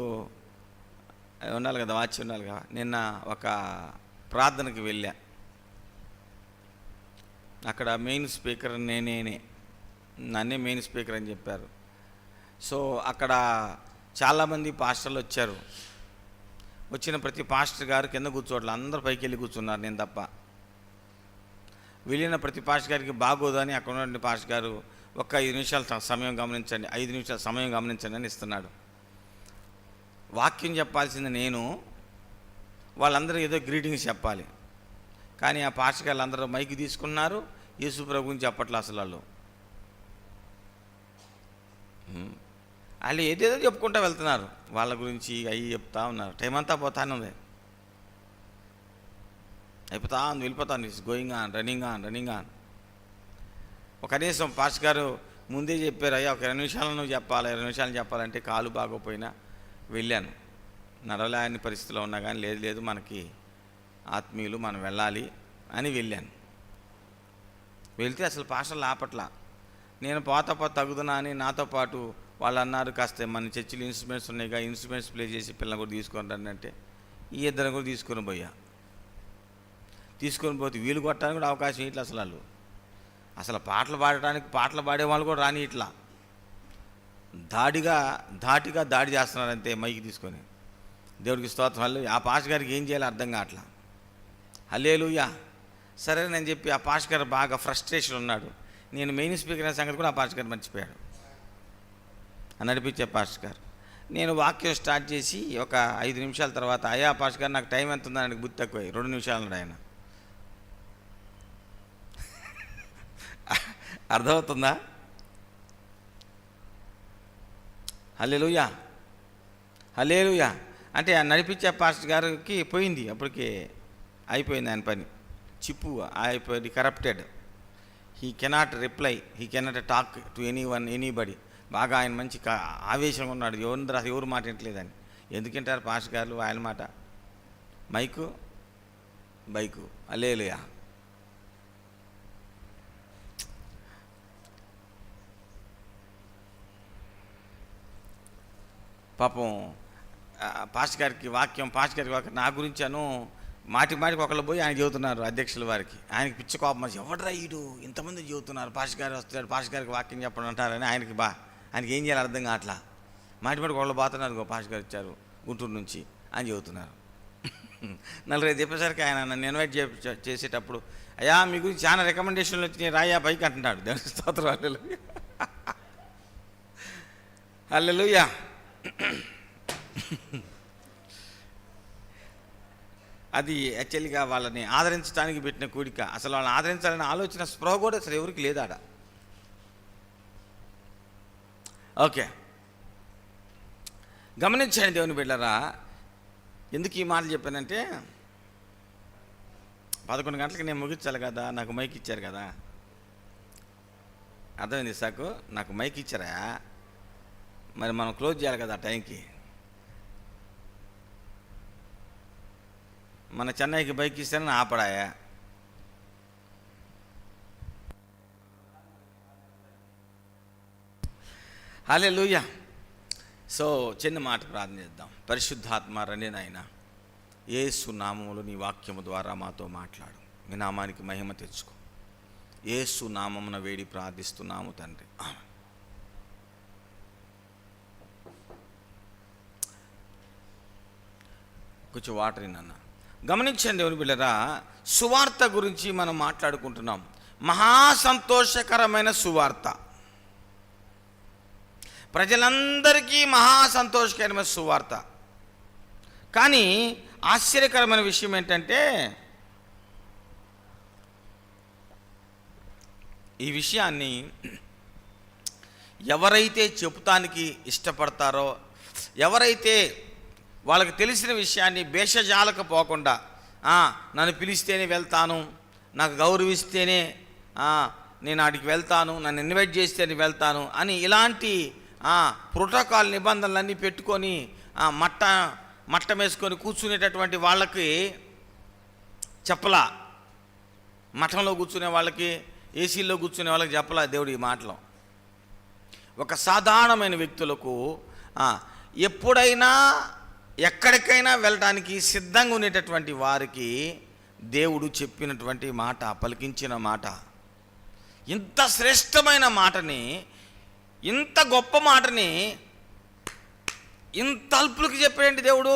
ఉండాలి కదా, వాచి ఉండాలి కదా. నిన్న ఒక ప్రార్థనకి వెళ్ళా. అక్కడ మెయిన్ స్పీకర్ నన్నే మెయిన్ స్పీకర్ అని చెప్పారు. సో అక్కడ చాలామంది పాస్టర్లు వచ్చారు. వచ్చిన ప్రతి పాస్టర్ గారు కింద కూర్చోట్ల, అందరూ పైకి వెళ్ళి కూర్చున్నారు, నేను తప్ప. వెళ్ళిన ప్రతి పాస్టర్ గారికి బాగోదని అక్కడ ఉన్నటువంటి పాస్టర్ గారు ఒక 5 నిమిషాలు సమయం గమనించండి, 5 నిమిషాల సమయం గమనించండి అని ఇస్తున్నాడు. వాక్యం చెప్పాల్సింది నేను, వాళ్ళందరూ ఏదో గ్రీటింగ్స్ చెప్పాలి. కానీ ఆ పాస్టర్ గారు అందరూ మైక్ తీసుకున్నారు, యేసు ప్రభు గురించి చెప్పట్లే అసలు. వాళ్ళు ఏదేదో చెప్పుకుంటూ వెళ్తున్నారు, వాళ్ళ గురించి అవి చెప్తా ఉన్నారు. టైం అంతా పోతానే ఉంది, అయిపోతా ఉంది, వెళ్ళిపోతాను. It's going on, running on. కనీసం పాస్టర్ గారు ముందే చెప్పారు, అయ్యా ఒక 20 నిమిషాలు నువ్వు చెప్పాలి, 20 నిమిషాలు చెప్పాలంటే కాలు బాగోపోయినా వెళ్ళాను. నడవలేని పరిస్థితిలో ఉన్నా కానీ లేదు మనకి ఆత్మీయులు మనం వెళ్ళాలి అని వెళ్ళాను. వెళ్తే అసలు పాస్టర్లు ఆపట్ల. నేను పోతా తగుదునా అని నాతో పాటు వాళ్ళు అన్నారు, కాస్త మన చర్చిలో ఇన్స్ట్రుమెంట్స్ ఉన్నాయిగా, ఇన్స్ట్రుమెంట్స్ ప్లే చేసి పిల్లలు కూడా తీసుకొని రండి అంటే ఈ ఇద్దరు కూడా తీసుకొని పోతే వీళ్ళు కొట్టడానికి కూడా అవకాశం ఇట్లా. అసలు పాటలు పాడే వాళ్ళు కూడా రాని ఇట్లా ధాటిగా దాడి చేస్తున్నారంతే మైకి తీసుకొని. దేవుడికి స్తోత్రం. హల్లెలూయా. ఆ పాస్టర్ గారికి ఏం చేయాలో అర్థం కావట్లా. హల్లెలూయా. సరే నేను చెప్పి ఆ పాస్టర్ గారు బాగా ఫ్రస్ట్రేషన్ ఉన్నాడు. నేను మెయిన్ స్పీకర్ అనే సంగతి కూడా ఆ పాస్టర్ గారు మర్చిపోయాడు, నడిపించే పాస్టర్ గారు. నేను వాక్యం స్టార్ట్ చేసి ఒక 5 నిమిషాల తర్వాత, అయ్యా పాస్టర్ గారు నాకు టైం ఎంత ఉందని ఆయనకు బుద్ధి తక్కువ, 2 నిమిషాలు ఉన్నాడు ఆయన. అర్థమవుతుందా? హల్లెలూయా. హల్లెలూయా. అంటే ఆ నడిపించే పాస్టర్ గారికి పోయింది, అప్పటికి అయిపోయింది ఆయన పని. చిప్పు అయిపోయింది, corrupted. He cannot reply, he cannot talk to anybody. బాగా ఆయన మంచి ఆవేశంగా ఉన్నాడు, ఎవరు మాట వింటలేదని. ఎందుకంటారు పాస్టర్ గారు ఆయన మాట? బైకు. హల్లెలూయా. పాపం పాస్టర్ గారికి వాక్యం నా గురించి మాటికి ఒకళ్ళు పోయి ఆయన చెబుతున్నారు అధ్యక్షుల వారికి. ఆయనకి పిచ్చ కోపం వచ్చి, ఎవడరా ఈడు ఇంతమంది చెబుతున్నారు, పాస్టర్ గారు వస్తాడు, పాస్టర్ గారికి వాక్యం చెప్పడం అంటారని ఆయనకి ఆయనకి ఏం చేయాలి అర్థం కావట్లా. మాటికి ఒకళ్ళు పోతున్నారు, పాస్టర్ గారు వచ్చారు గుంటూరు నుంచి అని చెబుతున్నారు. 4-5 చెప్పేసరికి ఆయన నన్ను ఇన్వైట్ చేసేటప్పుడు, అయ్యా మీ గురించి చాలా రికమెండేషన్లు వచ్చినాయి, రాయా పైకి అంటున్నాడు. దేవుని స్తోత్రం. హల్లెలూయా. హల్లెలూయా. అది యాక్చువల్గా వాళ్ళని ఆదరించడానికి పెట్టిన కూడిక. అసలు వాళ్ళని ఆదరించాలనే ఆలోచన స్పృహ కూడా అసలు ఎవరికి లేదాడ. ఓకే, గమనించండి దేవుని బిడ్డలారా. ఎందుకు ఈ మాటలు చెప్పానంటే 11 గంటలకు నేను ముగించాలి కదా, నాకు మైక్ ఇచ్చారు కదా. అర్థమైంది సాకు, నాకు మైక్ ఇచ్చారా, మరి మనం క్లోజ్ చేయాలి కదా ఆ టైంకి. మన చెన్నైకి బైక్ ఇస్తేనే ఆపడాయా? హల్లెలూయా. సో చిన్న మాట ప్రార్థన చేద్దాం. పరిశుద్ధాత్మ రండి నాయన, యేసు నామములో నీ వాక్యము ద్వారా మాతో మాట్లాడు. మీ నామానికి మహిమ తెచ్చుకో. యేసు నామమున వేడి ప్రార్థిస్తున్నాము తండ్రి. కొంచెం వాటర్ నాన్న. గమనించండి దేవుని బిడ్డలారా, సువార్త గురించి మనం మాట్లాడుకుంటున్నాం. మహా సంతోషకరమైన సువార్త, ప్రజలందరికీ మహా సంతోషకరమైన సువార్త. కానీ ఆశ్చర్యకరమైన విషయం ఏంటంటే, ఈ విషయాన్ని ఎవరైతే చెబుతానికి ఇష్టపడతారో, ఎవరైతే వాళ్ళకి తెలిసిన విషయాన్ని భేషజాలకు పోకుండా, నన్ను పిలిస్తేనే వెళ్తాను, నాకు గౌరవిస్తేనే నేను ఆడికి వెళ్తాను, నన్ను ఇన్వైట్ చేస్తేనే వెళ్తాను అని ఇలాంటి ప్రోటోకాల్ నిబంధనలన్నీ పెట్టుకొని మట్టం వేసుకొని కూర్చునేటటువంటి వాళ్ళకి చెప్పలా. మఠంలో కూర్చునే వాళ్ళకి, ఏసీల్లో కూర్చునే వాళ్ళకి చెప్పలా దేవుడు ఈ మాటలు. ఒక సాధారణమైన వ్యక్తులకు ఎప్పుడైనా ఎక్కడికైనా వెళ్ళడానికి సిద్ధంగా ఉండేటటువంటి వారికి దేవుడు చెప్పినటువంటి మాట, పలికించిన మాట, ఇంత శ్రేష్టమైన మాటని, ఇంత గొప్ప మాటని ఇంత అల్పులకి చెప్పాడండి దేవుడు.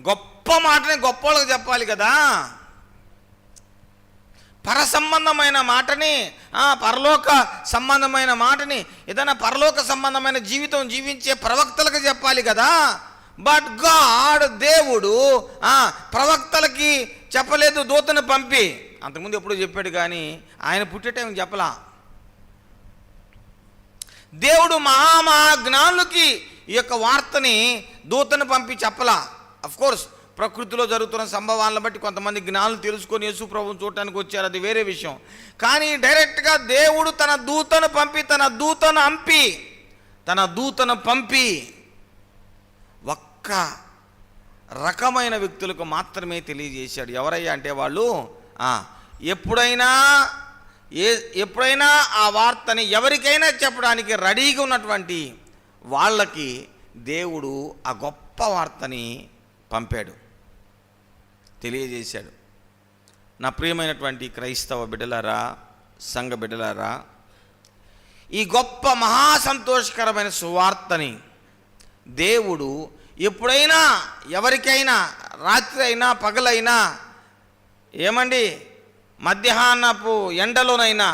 గొప్ప మాటని గొప్ప వాళ్ళకి చెప్పాలి కదా. పర సంబంధమైన మాటని, పరలోక సంబంధమైన మాటని, ఏదైనా పరలోక సంబంధమైన జీవితం జీవించే ప్రవక్తలకు చెప్పాలి కదా. బట్ గాడ్, దేవుడు ప్రవక్తలకి చెప్పలేదు, దూతను పంపి. అంతకుముందు ఎప్పుడో చెప్పాడు కానీ ఆయన పుట్టే టైం చెప్పలా. దేవుడు మహాజ్ఞానులకి ఈ యొక్క వార్తని దూతను పంపి చెప్పలా. అఫ్కోర్స్ ప్రకృతిలో జరుగుతున్న సంభవాలను బట్టి కొంతమంది జ్ఞానులు తెలుసుకొని యేసు ప్రభువుని చూడటానికి వచ్చారు, అది వేరే విషయం. కానీ డైరెక్ట్గా దేవుడు తన దూతను పంపి ఒక్క రకమైన వ్యక్తులకు మాత్రమే తెలియజేశాడు. ఎవరయ్యా అంటే వాళ్ళు ఎప్పుడైనా ఆ వార్తని ఎవరికైనా చెప్పడానికి రెడీగా ఉన్నటువంటి వాళ్ళకి దేవుడు ఆ గొప్ప వార్తని పంపాడు, తెలియజేశాడు. నా ప్రియమైనటువంటి క్రైస్తవ బిడ్డలారా, సంఘ బిడ్డలారా, ఈ గొప్ప మహాసంతోషకరమైన సువార్తని దేవుడు ఎప్పుడైనా ఎవరికైనా, రాత్రి అయినా పగలైనా, ఏమండి మధ్యాహ్నపు ఎండలోనైనా,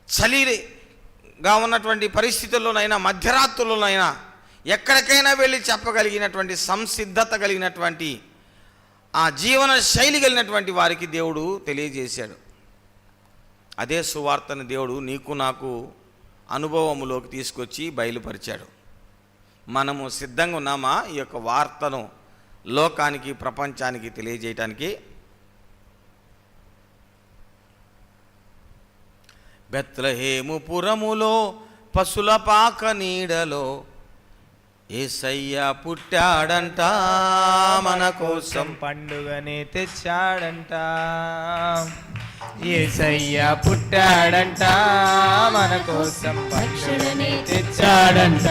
చలిగా ఉన్నటువంటి పరిస్థితుల్లోనైనా, మధ్యరాత్రుల్లోనైనా ఎక్కడికైనా వెళ్ళి చెప్పగలిగినటువంటి సంసిద్ధత కలిగినటువంటి ఆ జీవన శైలి కలిగినటువంటి వారికి దేవుడు తెలియజేశాడు. అదే సువార్తను దేవుడు నీకు నాకు అనుభవములోకి తీసుకొచ్చి బయలుపరిచాడు. మనము సిద్ధంగా ఉన్నామా ఈ యొక్క వార్తను లోకానికి, ప్రపంచానికి తెలియజేయటానికి? బెత్లెహేము పురములో పశుల పాక నీడలో యేసయ్య పుట్టాడంట, మన కోసం పండుగనే తెచ్చాడంట. యేసయ్య పుట్టాడంట, మన కోసం పండుగనే తెచ్చాడంట.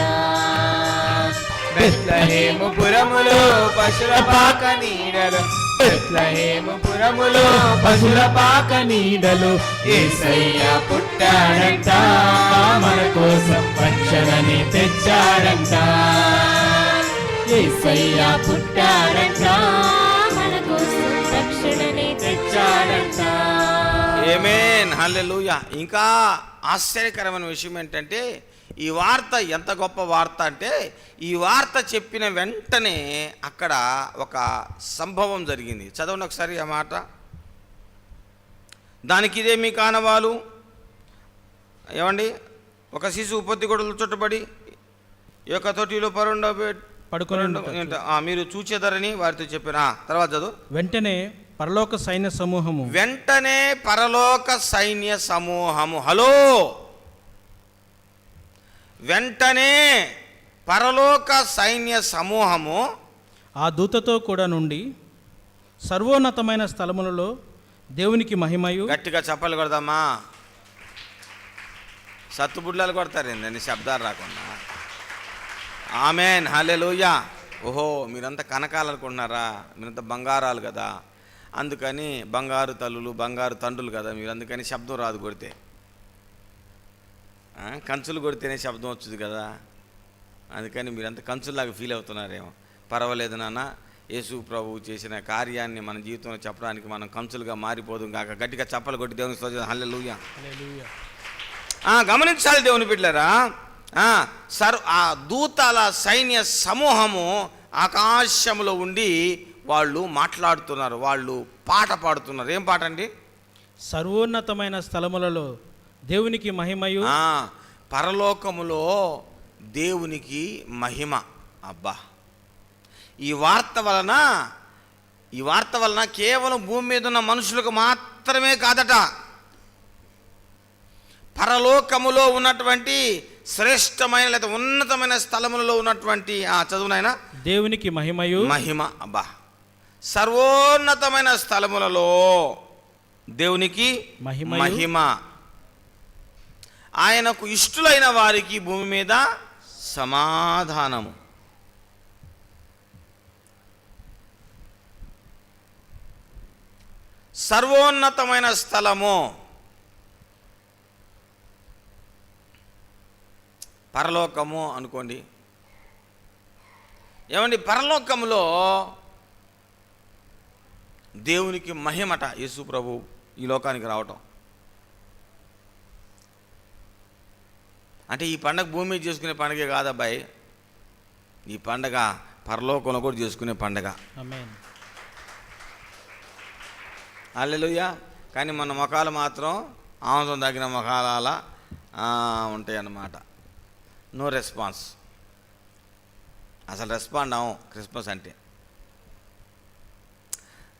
బెత్లెహేము పురములో పశుల పాక నీడలో, బెత్లెహేము పురములో పశుల పాక నీడలో యేసయ్య పుట్టాడంట, మన కోసం రక్షణని తెచ్చాడంట. యేసయ్య పుట్టాడంట, మన కోసం రక్షణని తెచ్చాడంట. ఆమేన్, హల్లెలూయా. ఇంకా ఆశ్చర్యకరమైన విషయం ఏంటంటే, ఈ వార్త ఎంత గొప్ప వార్త అంటే, ఈ వార్త చెప్పిన వెంటనే అక్కడ ఒక సంభవం జరిగింది. చదవండి ఒకసారి ఆ మాట. దానికి ఇదే మీ కానవాలు. ఏమండి, ఒక శిశువు పొత్తిగుడ్డలు చుట్టబడి ఈ యొక్క తొట్టిలో పడుకొని మీరు చూచేదారని వారితో చెప్పారు. తర్వాత చదువు. వెంటనే పరలోక సైన్య సమూహము హలో, వెంటనే పరలోక సైన్య సమూహము ఆ దూతతో కూడా నుండి సర్వోన్నతమైన స్థలములలో దేవునికి మహిమయు. గట్టిగా చప్పలు కొడదామా? సత్తుబుడ్లాలు కొడతారు ఏంటండి శబ్దాలు రాకుండా? ఆమేన్, హల్లెలూయా. ఓహో, మీరంతా కనకాలు అనుకుంటున్నారా? మీరంతా బంగారాలు కదా, అందుకని బంగారు తల్లులు, బంగారు తండ్రులు కదా మీరు, అందుకని శబ్దం రాదు కొడితే. కంచులు కొడితేనే శబ్దం వచ్చుది కదా, అందుకని మీరంతా కంచుల్లాగా ఫీల్ అవుతున్నారేమో. పర్వాలేదు నాన్న, యేసు ప్రభువు చేసిన కార్యాన్ని మన జీవితంలో చెప్పడానికి మనం కంచులుగా మారిపోదు కాక. గట్టిగా చప్పలు కొట్టి దేవుని స్తోత్రం, హల్లెలూయా. గమనించాలి దేవుని బిడ్డలారా, ఆ దూతల సైన్య సమూహము ఆకాశంలో ఉండి వాళ్ళు మాట్లాడుతున్నారు, వాళ్ళు పాట పాడుతున్నారు. ఏం పాట అండి? సర్వోన్నతమైన స్థలములలో దేవునికి మహిమయు. పరలోకములో దేవునికి మహిమ. అబ్బా, ఈ వార్త వలన కేవలం భూమి మీద ఉన్న మనుషులకు మాత్రమే కాదట, పరలోకములో ఉన్నటువంటి శ్రేష్టమైన లేదా ఉన్నతమైన స్థలములలో ఉన్నటువంటి చదువునైనా దేవునికి మహిమయు. మహిమ. అబ్బా, సర్వోన్నతమైన స్థలములలో దేవునికి మహిమ. ఆయనకు ఇష్టులైన వారికి భూమి మీద సమాధానము. సర్వోన్నతమైన స్థలము పరలోకము అనుకోండి. ఏమండి, పరలోకములో దేవునికి మహిమట. యేసు ప్రభు ఈ లోకానికి రావటం అంటే ఈ పండగ భూమి మీద చేసుకునే పండగే కాదబ్బాయి, ఈ పండగ పరలోకంలో కూడా చేసుకునే పండగ. హల్లెలూయా. కానీ మన ముఖాలు మాత్రం ఆనందం తగిన ముఖాల ఉంటాయి అన్నమాట. నో రెస్పాన్స్, అసలు రెస్పాండ్ అవ్వం క్రిస్మస్ అంటే.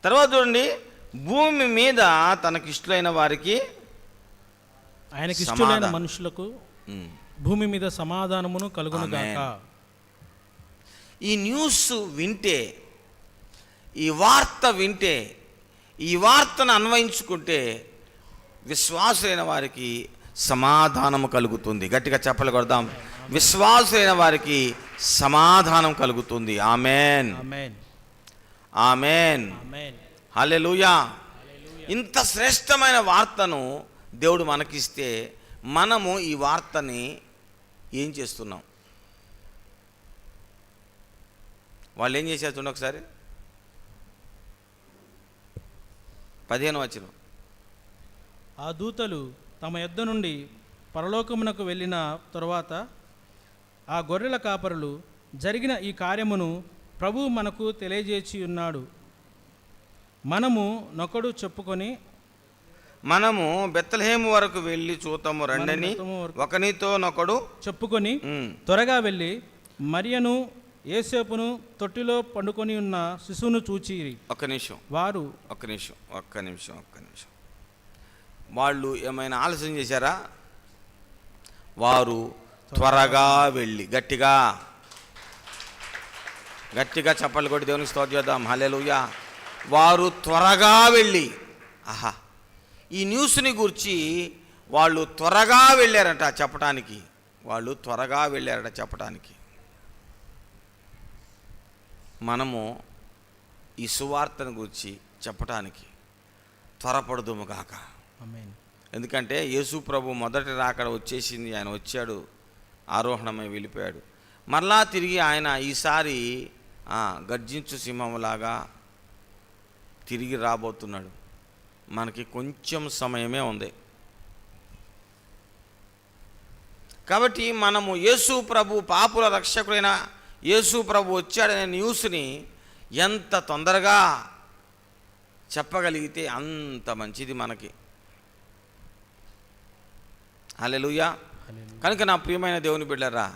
తర్వాత చూడండి, భూమి మీద తనకిష్టులైన వారికి ఆయనకి ఇష్టమైన సమాధానం. మనుషులకు భూమి మీద సమాధానమును కలుగును గాక. ఈ న్యూస్ వింటే, ఈ వార్త వింటే, ఈ వార్తను అన్వయించుకుంటే విశ్వాసులైన వారికి సమాధానము కలుగుతుంది. గట్టిగా చెప్పలు కొడదాం. విశ్వాసులైన వారికి సమాధానం కలుగుతుంది. ఆమేన్, ఆమేన్, ఆమేన్, ఆమేన్. హల్లెలూయా. ఇంత శ్రేష్టమైన వార్తను దేవుడు మనకిస్తే మనము ఈ వార్తని ఏం చేస్తున్నాం? వాళ్ళు ఏం చేశారు చూడండి ఒకసారి. 15వ వచనం. ఆ దూతలు తమ యొద్ద నుండి పరలోకమునకు వెళ్ళిన తరువాత ఆ గొర్రెల కాపరులు జరిగిన ఈ కార్యమును ప్రభువు మనకు తెలియజేసి ఉన్నాడు. మనము నొకడు చెప్పుకొని మనము బెత్లెహేము వరకు వెళ్ళి చూతము రండని ఒకనితో నొకడు చెప్పుకొని త్వరగా వెళ్ళి మరియను యేసేపును తొట్టిలో పండుకొని ఉన్న శిశువును చూచిరి. ఒక్క నిమిషం, వారు ఒక్క నిమిషం. వాళ్ళు ఏమైనా ఆలస్యం చేశారా? వారు త్వరగా వెళ్ళి, గట్టిగా చప్పట్లు కొట్టి దేవునికి స్తోత్రం చేద్దాం. హల్లెలూయా. వారు త్వరగా వెళ్ళి, ఆహా, ఈ న్యూస్ని గురించి వాళ్ళు త్వరగా వెళ్ళారట చెప్పటానికి. మనము ఈ సువార్తను గురించి చెప్పటానికి త్వరపడుదుము గాక. ఆమేన్. ఎందుకంటే యేసు ప్రభు మొదటి రాకడ వచ్చేసింది. ఆయన వచ్చాడు, ఆరోహణమై వెళ్ళిపోయాడు. మరలా తిరిగి ఆయన ఈసారి గర్జించు సింహంలాగా తిరిగి రాబోతున్నాడు. మనకి కొంచెం సమయమే ఉంది. కాబట్టి మనము యేసు ప్రభు, పాపుల రక్షకుడైన యేసు ప్రభు వచ్చాడనే న్యూస్ని ఎంత తొందరగా చెప్పగలిగితే అంత మంచిది మనకి. హల్లెలూయా. కనుక నా ప్రియమైన దేవుని బిడ్డలారా,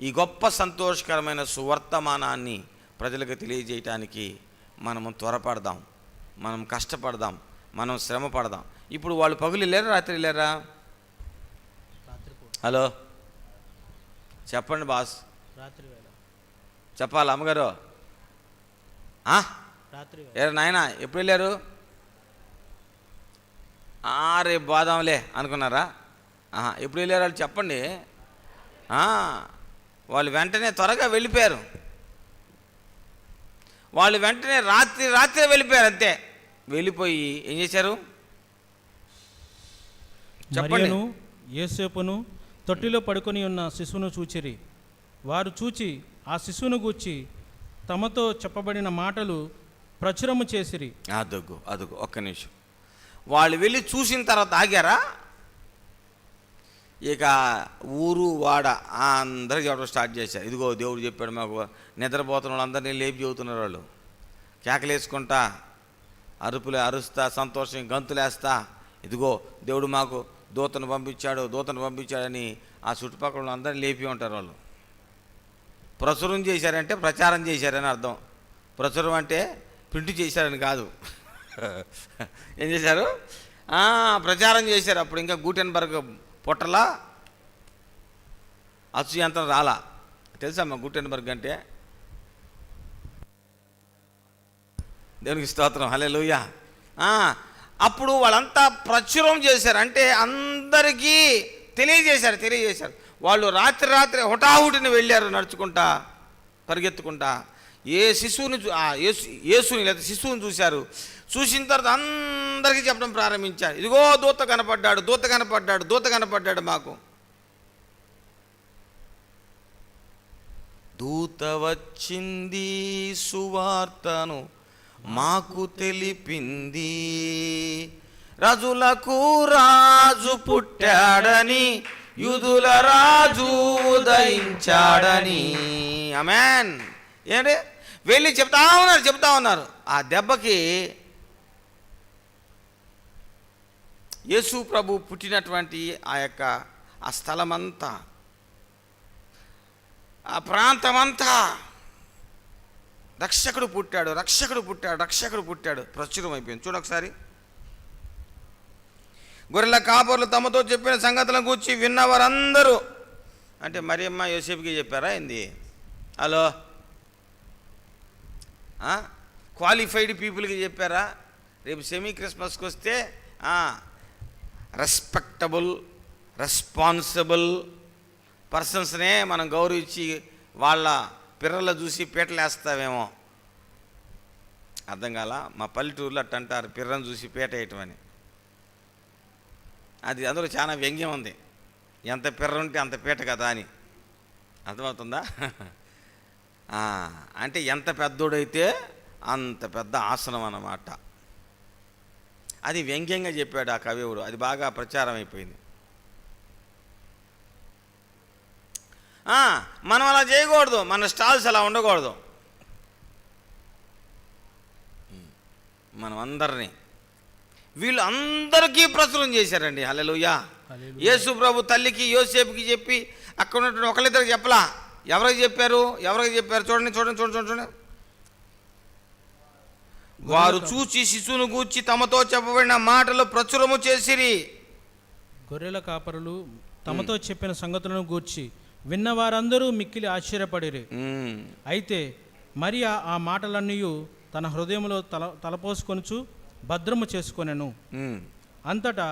ఈ గొప్ప సంతోషకరమైన సువర్తమానాన్ని ప్రజలకు తెలియజేయటానికి మనము త్వరపడదాం, మనం కష్టపడదాం, మనం శ్రమ పడదాం. ఇప్పుడు వాళ్ళు పగులు వెళ్ళారా, రాత్రి వెళ్ళారా? హలో చెప్పండి బాస్, రాత్రి వేళ, చెప్పాలి అమ్మగారు. రాత్రి వేళ. ఏ నాయన ఎప్పుడు వెళ్ళారు? రేపు బాదాంలే అనుకున్నారా? ఎప్పుడు వెళ్ళారు వాళ్ళు చెప్పండి. వాళ్ళు వెంటనే త్వరగా వెళ్ళిపోయారు. వాళ్ళు వెంటనే రాత్రే వెళ్ళిపోయారు, అంతే. వెళ్ళిపోయి ఏం చేశారు చెప్పండి? మరియను యేసేపును తొట్టిలో పడుకొని ఉన్న శిశువును చూచిరి. వారు చూచి ఆ శిశువును గూర్చి తమతో చెప్పబడిన మాటలు ప్రచురము చేసిరి. అదుగు ఒక్క నిమిషం. వాళ్ళు వెళ్ళి చూసిన తర్వాత ఆగారా? ఇక ఊరు వాడ అందరికి చెప్పడం స్టార్ట్ చేశారు. ఇదిగో దేవుడు చెప్పాడు మాకు. నిద్రపోతున్న వాళ్ళందరినీ లేపి చెబుతున్నారు వాళ్ళు. కేకలేసుకుంటా, అరుస్తా, సంతోషం గంతులేస్తా, ఇదిగో దేవుడు మాకు దూతను పంపించాడని ఆ చుట్టుపక్కల అందరినీ లేపి ఉంటారు వాళ్ళు. ప్రచురం చేశారంటే ప్రచారం చేశారని అర్థం. ప్రచురం అంటే ప్రింట్ చేశారని కాదు. ఏం చేశారు? ప్రచారం చేశారు. అప్పుడు ఇంకా గూటెన్బర్గ్ పొట్టలా అచ్చు యంత్రం రాలా. తెలుసమ్మా గూటెన్బర్గ్ అంటే? దేవునికి స్తోత్రం, హల్లెలూయా. అప్పుడు వాళ్ళంతా ప్రచురం చేశారు, అంటే అందరికీ తెలియజేశారు. వాళ్ళు రాత్రి హుటాహుటిని వెళ్ళారు, నడుచుకుంటా, పరిగెత్తుకుంటా. యేసుని లేదా శిశువుని చూశారు. చూసిన తర్వాత అందరికీ చెప్పడం ప్రారంభించారు. ఇదిగో దూత కనపడ్డాడు మాకు. దూత వచ్చింది, సువార్తను మాకు తెలిపింది, రాజులకు రాజు పుట్టాడని, యూదుల రాజు ఉదయించాడని. ఆమేన్. ఏంటి వెళ్ళి చెప్తా ఉన్నారు. ఆ దెబ్బకి యేసు ప్రభు పుట్టినటువంటి ఆ స్థలమంతా, ఆ ప్రాంతమంతా రక్షకుడు పుట్టాడు, రక్షకుడు పుట్టాడు, రక్షకుడు పుట్టాడు ప్రచురం అయిపోయింది. చూడొకసారి. గొర్రెల కాపరులు తమతో చెప్పిన సంగతులను గూర్చి విన్నవారందరూ, అంటే మరియమ్మ యోసేపుకి చెప్పారా ఏంది? హలో, క్వాలిఫైడ్ పీపుల్కి చెప్పారా? రేపు సెమీ క్రిస్మస్కి వస్తే రెస్పెక్టబుల్ రెస్పాన్సిబుల్ పర్సన్స్నే మనం గౌరవించి వాళ్ళ పిర్రలు చూసి పీటలు వేస్తావేమో. అర్థం కాల? మా పల్లెటూరులో అట్ట అంటారు, పిర్రను చూసి పీట వేయటం అని. అది అందులో చాలా వ్యంగ్యం ఉంది. ఎంత పిర్ర ఉంటే అంత పీట కదా అని. అర్థమవుతుందా? అంటే ఎంత పెద్దోడైతే అంత పెద్ద ఆసనం అన్నమాట. అది వ్యంగ్యంగా చెప్పాడు ఆ కవివుడు. అది బాగా ప్రచారం అయిపోయింది. మనం అలా చేయకూడదు, మన స్టాల్స్ అలా ఉండకూడదు. మనం అందరినీ వీళ్ళు అందరికీ ప్రచురం చేశారండి. హల్లెలూయా. యేసు ప్రభు తల్లికి యోసేపుకి చెప్పి అక్కడ ఉన్నటువంటి ఒకళ్ళిద్దరికి చెప్పలా. ఎవరికి చెప్పారు? చూడండి చూడండి చూడండి చూడండి. వారు చూచి శిశువును గూర్చి తమతో చెప్పబడిన మాటలు ప్రచురము చేసిరి. గొర్రెల కాపరులు తమతో చెప్పిన సంగతులను గూర్చి విన్నవారందరూ మిక్కిలి ఆశ్చర్యపడిరి. అయితే మరియ ఆ మాటలన్నీ తన హృదయంలో తలపోసుకొనుచు భద్రము చేసుకొనెను. అంతటా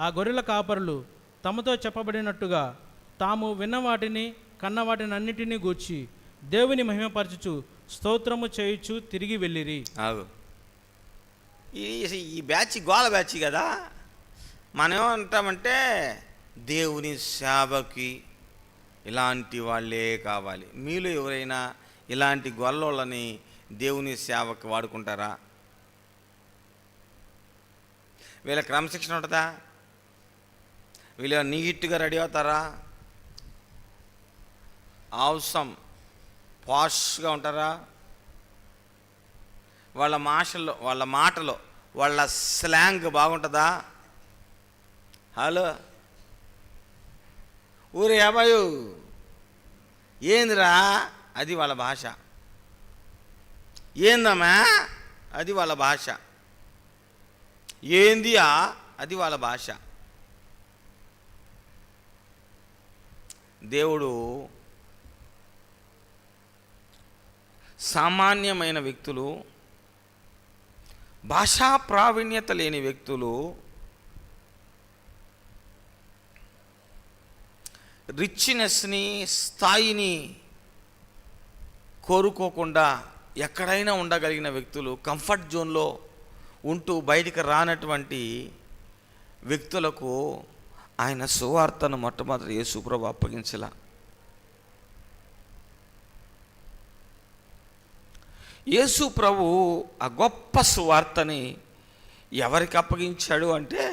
ఆ గొర్రెల కాపరులు తమతో చెప్పబడినట్టుగా తాము విన్నవాటిని కన్నవాటిని అన్నిటినీ గూర్చి దేవుని మహిమపరచుచు స్తోత్రము చేయుచు తిరిగి వెళ్ళిరి. ఈ బ్యాచ్ గోల బ్యాచ్ కదా. మనం ఏమంటామంటే దేవుని సేవకి ఇలాంటి వాళ్ళే కావాలి. మీలో ఎవరైనా ఇలాంటి గొల్లోళ్ళని దేవుని సేవకి వాడుకుంటారా? వీళ్ళ క్రమశిక్షణ ఉంటుందా? వీళ్ళు నీట్గా రెడీ అవుతారా? అవసరం పాష్గా ఉంటారా? వాళ్ళ మాటలో వాళ్ళ స్లాంగ్ బాగుంటుందా? హలో, ఊరే అబ్బాయు ఏందిరా, అది వాళ్ళ భాష. ఏందమ్మా, అది వాళ్ళ భాష. ఏందియా, అది వాళ్ళ భాష. దేవుడు సామాన్యమైన వ్యక్తులు, భాషా ప్రావీణ్యత లేని వ్యక్తులు, రిచ్నెస్ని స్థాయిని కోరుకోకుండా ఎక్కడైనా ఉండగలిగిన వ్యక్తులు, కంఫర్ట్ జోన్లో ఉంటూ బయటికి రానటువంటి వ్యక్తులకు ఆయన సువార్తను మొట్టమొదటి యేసుప్రభు అప్పగించలా. యేసు ప్రభు ఆ గొప్ప సువార్తని ఎవరికి అప్పగించాడు అంటే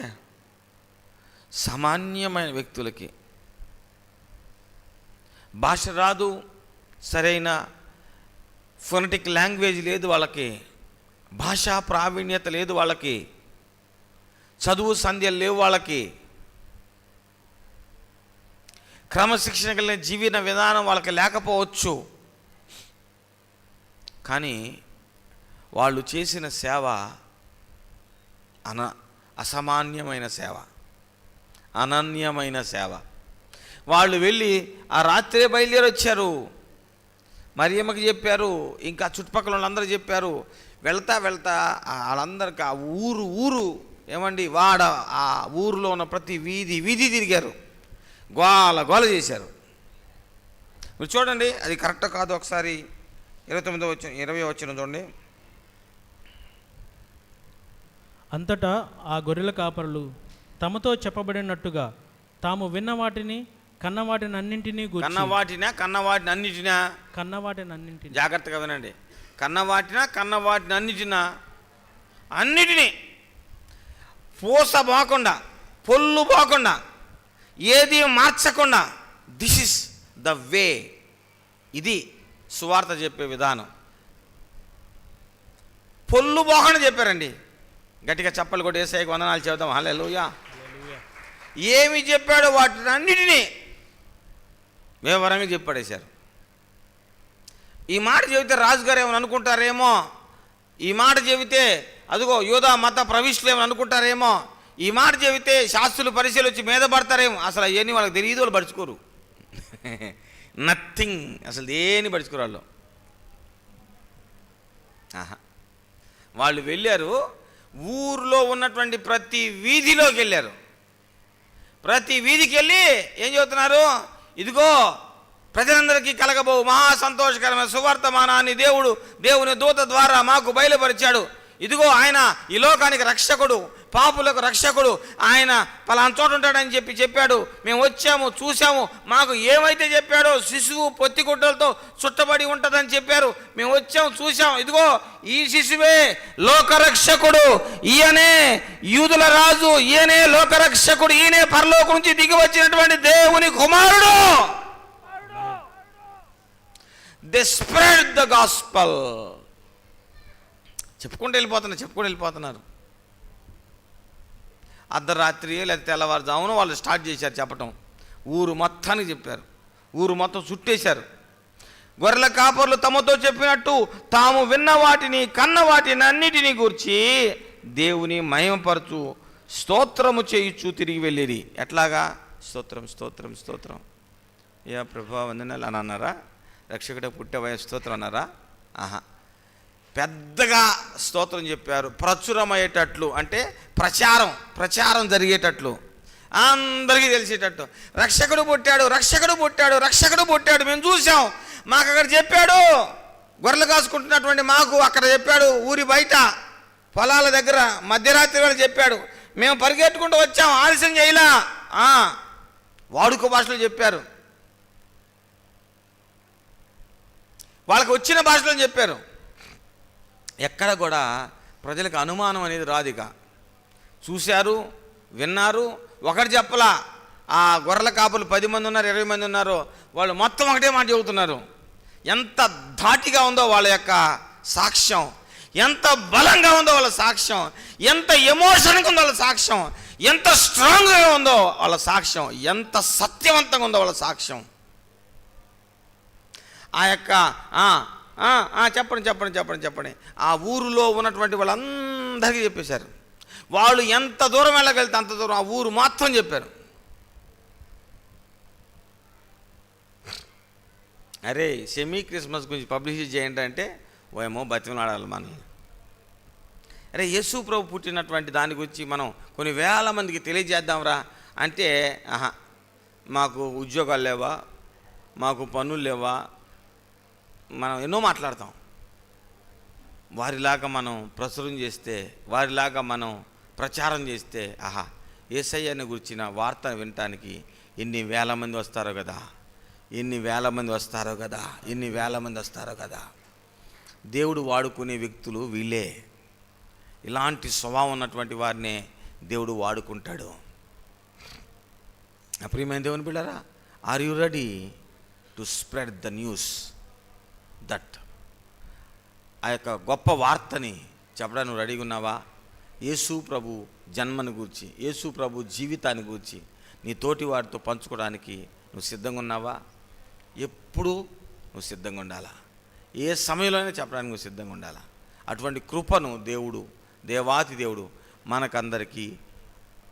సామాన్యమైన వ్యక్తులకి. భాష రాదు, సరైన ఫొనెటిక్ లాంగ్వేజ్ లేదు వాళ్ళకి, భాషా ప్రావీణ్యత లేదు వాళ్ళకి, చదువు సంధ్యలు లేవు వాళ్ళకి, క్రమశిక్షణ కలిగిన జీవన విధానం వాళ్ళకి లేకపోవచ్చు. కానీ వాళ్ళు చేసిన సేవ అసామాన్యమైన సేవ, అనన్యమైన సేవ. వాళ్ళు వెళ్ళి ఆ రాత్రే బయలుదేరి వచ్చారు. మరియమ్మకి చెప్పారు, ఇంకా చుట్టుపక్కల వాళ్ళందరూ చెప్పారు. వెళ్తా వాళ్ళందరికీ ఆ ఊరు ఏమండి వాడ, ఆ ఊరిలో ఉన్న ప్రతి వీధి తిరిగారు, గోల చేశారు. మీరు చూడండి, అది కరెక్ట్ కాదు. ఒకసారి 20 వచ్చిన చూడండి. అంతటా ఆ గొర్రెల కాపరులు తమతో చెప్పబడినట్టుగా తాము విన్న వాటిని కన్నవాటిని అన్నింటినీ కన్నవాటిని జాగ్రత్తగా వినండి. కన్నవాటిని అన్నిటినీ పూస పోకుండా, పొల్లు పోకుండా, ఏది మార్చకుండా, దిస్ ఇస్ ద వే. ఇది సువార్త చెప్పే విధానం. పొల్లు పోకుండా చెప్పారండి. గట్టిగా చప్పలు కొట్టి యేసయ్యకు వందనాలు చెబుదాం. హల్లెలూయా. ఏమి చెప్పాడో వాటిని అన్నిటినీ వివరంగా చెప్పాడేశారు. ఈ మాట చెబితే రాజుగారు ఏమని అనుకుంటారేమో, ఈ మాట చెబితే అదిగో యూదా మత ప్రవిష్టులు ఏమని అనుకుంటారేమో, ఈ మాట చెబితే శాస్త్రులు పరిశీలి వచ్చి మీద పడతారేమో. అసలు అవన్నీ వాళ్ళకి తెలియదు, వాళ్ళు పడుచుకోరు. నథింగ్, అసలు దేని పడుచుకోరు వాళ్ళు. వాళ్ళు వెళ్ళారు, ఊరిలో ఉన్నటువంటి ప్రతి వీధిలోకి వెళ్ళారు. ప్రతి వీధికి వెళ్ళి ఏం చెబుతున్నారు? ఇదిగో ప్రజలందరికీ కలగబో మహా సంతోషకరమైన సువర్తమానాన్ని దేవుని దూత ద్వారా మాకు బయలుపరిచాడు. ఇదిగో ఆయన ఈ లోకానికి రక్షకుడు, పాపులకు రక్షకుడు, ఆయన పలానా చోట ఉంటాడని చెప్పాడు. మేము వచ్చాము, చూసాము, మాకు ఏమైతే చెప్పాడో శిశువు పొత్తిగుడ్డలతో చుట్టబడి ఉంటుందని చెప్పారు. మేము వచ్చాము, చూసాము, ఇదిగో ఈ శిశువే లోకరక్షకుడు, ఈయనే యూదుల రాజు, ఈయనే లోకరక్షకుడు, ఈయనే పరలోకం నుంచి దిగి వచ్చినటువంటి దేవుని కుమారుడు. They spread the gospel. చెప్పుకుంటూ వెళ్ళిపోతున్నారు. అర్ధరాత్రి లేదా తెల్లవారుజామున వాళ్ళు స్టార్ట్ చేశారు చెప్పటం. ఊరు మొత్తానికి చెప్పారు, ఊరు మొత్తం చుట్టేశారు. గొర్రెల కాపర్లు తమతో చెప్పినట్టు తాము విన్న వాటిని కన్న వాటిని అన్నిటినీ గూర్చి దేవుని మహిమపరచు స్తోత్రము చేయుచు తిరిగి వెళ్ళిరి. ఎట్లాగా? స్తోత్రం. ఏ ప్రభా వందనాలు అని అన్నారా? రక్షకుడు పుట్టేవయ స్తోత్రం అన్నారా? పెద్దగా స్తోత్రం చెప్పారు. ప్రచురమయ్యేటట్లు, అంటే ప్రచారం జరిగేటట్లు, అందరికీ తెలిసేటట్టు. రక్షకుడు పుట్టాడు, మేము చూసాం, మాకు అక్కడ చెప్పాడు. గొర్రెలు కాసుకుంటున్నటువంటి మాకు అక్కడ చెప్పాడు, ఊరి బయట పొలాల దగ్గర మధ్యరాత్రి వేళ చెప్పాడు. మేము పరిగెట్టుకుంటూ వచ్చాం, ఆలస్యం చేయలా. వాడుక భాషలో చెప్పారు, వాళ్ళకి వచ్చిన భాషలో చెప్పారు. ఎక్కడ కూడా ప్రజలకు అనుమానం అనేది రాదు. ఇక చూశారు, విన్నారు. ఒకటి చెప్పలా, ఆ గొర్రెల కాపులు 10 మంది ఉన్నారు, 20 మంది ఉన్నారు, వాళ్ళు మొత్తం ఒకటే మాట చెబుతున్నారు. ఎంత ధాటిగా ఉందో వాళ్ళ యొక్క సాక్ష్యం, ఎంత బలంగా ఉందో వాళ్ళ సాక్ష్యం, ఎంత ఎమోషన్గా ఉందో వాళ్ళ సాక్ష్యం, ఎంత స్ట్రాంగ్గా ఉందో వాళ్ళ సాక్ష్యం, ఎంత సత్యవంతంగా ఉందో వాళ్ళ సాక్ష్యం. ఆ యొక్క చెప్పండి ఆ ఊరిలో ఉన్నటువంటి వాళ్ళందరికీ చెప్పేశారు. వాళ్ళు ఎంత దూరం వెళ్ళగలిగితే అంత దూరం ఆ ఊరు మాత్రం చెప్పారు. అరే సెమీ క్రిస్మస్ గురించి పబ్లిసిటీ చేయండి అంటే ఓయేమో బతిమలాడాలి మనల్ని. అరే యేసు ప్రభు పుట్టినటువంటి దాని గురించి మనం కొన్ని వేల మందికి తెలియజేద్దాంరా అంటే మాకు ఉద్యోగాలు లేవా, మాకు పనులు లేవా, మనం ఎన్నో మాట్లాడతాం. వారిలాగా మనం ప్రచురం చేస్తే, వారిలాగా మనం ప్రచారం చేస్తే యేసయ్యని గురించిన వార్తను వినటానికి ఎన్ని వేల మంది వస్తారో కదా. దేవుడు వాడుకునే వ్యక్తులు వీళ్ళే. ఇలాంటి స్వభావం ఉన్నటువంటి వారినే దేవుడు వాడుకుంటాడు. ప్రియమైన దేవుని బిడ్డలారా, are you ready to spread the news that? ఆ యొక్క గొప్ప వార్తని చెప్పడానికి నువ్వు రెడీగా ఉన్నావా? యేసు ప్రభు జన్మను గూర్చి, యేసు ప్రభు జీవితాన్ని గూర్చి నీ తోటి వారితో పంచుకోవడానికి నువ్వు సిద్ధంగా ఉన్నావా? ఎప్పుడు నువ్వు సిద్ధంగా ఉండాలా, ఏ సమయంలోనే చెప్పడానికి నువ్వు సిద్ధంగా ఉండాలా. అటువంటి కృపను దేవాతి దేవుడు మనకందరికీ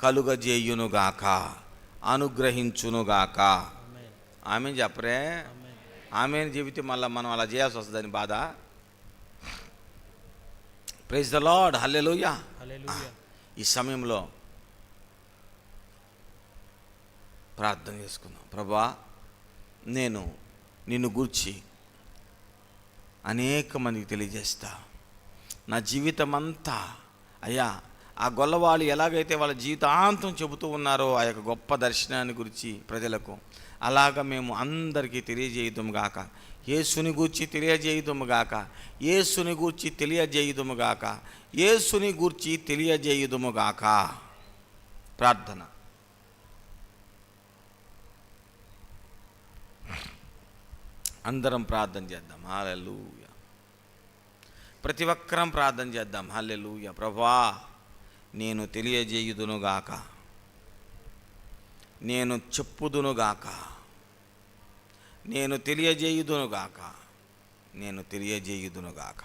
కలుగజేయునుగాక, అనుగ్రహించునుగాక. ఆమెన్ చెప్పరే? ఆమెను చెబితే మళ్ళీ మనం అలా చేయాల్సి వస్తుందని బాధ. Praise the Lord, hallelujah. ఈ సమయంలో ప్రార్థన చేసుకుందాం. ప్రభువా, నేను నిన్ను గూర్చి అనేక మందికి తెలియజేస్తా. నా జీవితం అంతా అయ్యా, ఆ గొల్లవాళ్ళు ఎలాగైతే వాళ్ళ జీవితాంతం చెబుతూ ఉన్నారో ఆ యొక్క గొప్ప దర్శనాన్ని గురించి ప్రజలకు, అలాగా మేము అందరికీ తెలియజేయుదుముగాక. యేసుని గూర్చి తెలియజేయుదుముగాక, యేసుని గూర్చి తెలియజేయుదుముగాక, యేసుని గూర్చి తెలియజేయుదుముగాక. ప్రార్థన. అందరం ప్రార్థన చేద్దాం. హల్లెలూయా. ప్రతి ఒక్కరం ప్రార్థన చేద్దాం. హల్లెలూయా. ప్రభువా, నేను తెలియజేయుదునుగాక, నేను చెప్పుదునుగాక, నేను తెలియజేయుదునుగాక, నేను తెలియజేయుదునుగాక.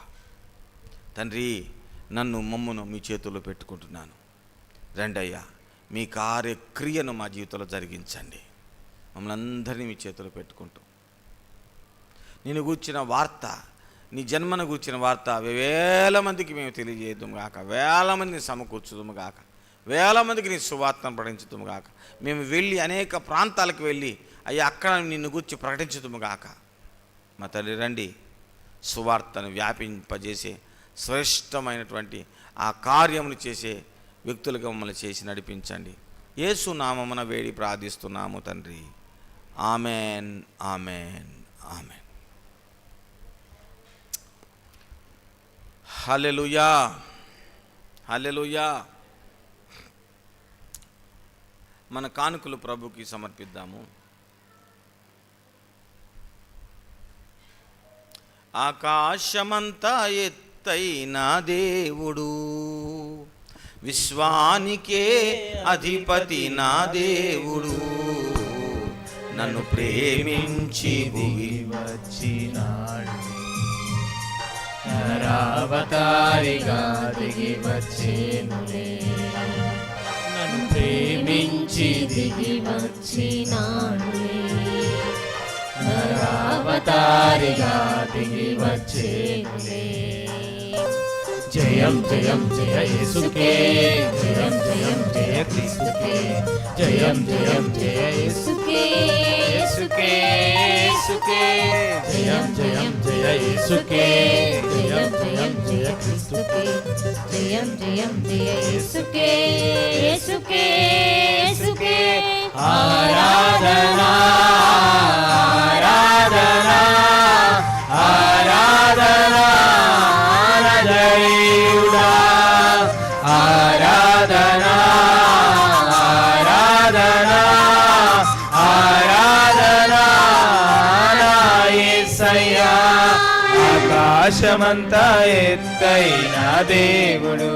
తండ్రి, మమ్మను మీ చేతుల్లో పెట్టుకుంటున్నాను. రండయ్యా, మీ కార్యక్రియను మా జీవితంలో జరిగించండి. మమ్మల్ని అందరినీ మీ చేతుల్లో పెట్టుకుంటూ నేను గూర్చిన వార్త, నీ జన్మను గూర్చిన వార్త వేల మందికి మేము తెలియజేద్దాము గాక, వేల మందిని సమకూర్చుదాము గాక, వేల మందికి నీ సువార్తను ప్రకటించుదాము గాక. మేము వెళ్ళి అనేక ప్రాంతాలకు వెళ్ళి అయ్యా అక్కడ నిన్ను గూర్చి ప్రకటించుదాము గాక. మా తల్లి, రండి, సువార్తను వ్యాపింపజేసే శ్రేష్టమైనటువంటి ఆ కార్యమును చేసే వ్యక్తులుగా మమ్మల్ని చేసి నడిపించండి. యేసు నామమున వేడి ప్రార్థిస్తున్నాము తండ్రి. Amen, amen, amen. Hallelujah, hallelujah. మన కానుకలు ప్రభుకి సమర్పిద్దాము. ఆకాశమంతా ఎత్తైన దేవుడు, విశ్వానికే అధిపతి నా దేవుడు, నన్ను ప్రేమించి దిగి వచ్చినాడు, నరావతారిగా దిగి వచ్చేనులే, నన్ను ప్రేమించి దిగి వచ్చినాడులే, నరావతారిగా దిగి వచ్చేనులే. జయం జయం జయ యేసుకే, జయం జయం జయ క్రీస్తుకే, జయం జయం జయ యేసుకే, యేసుకే, యేసుకే, జయం జయం జయ యేసుకే, జయం జయం జయ క్రీస్తుకే, జయం జయం జయ యేసుకే, యేసుకే, యేసుకే. ఆరాధనా, ఆరాధనా, ఆరాధనా, ఆరాధయుడా, ఆరాధనా, ఆరాధనా, ఆరాధనా నా యేసయ్యా. ఆకాశమంతా ఎత్తైన దేవుడు,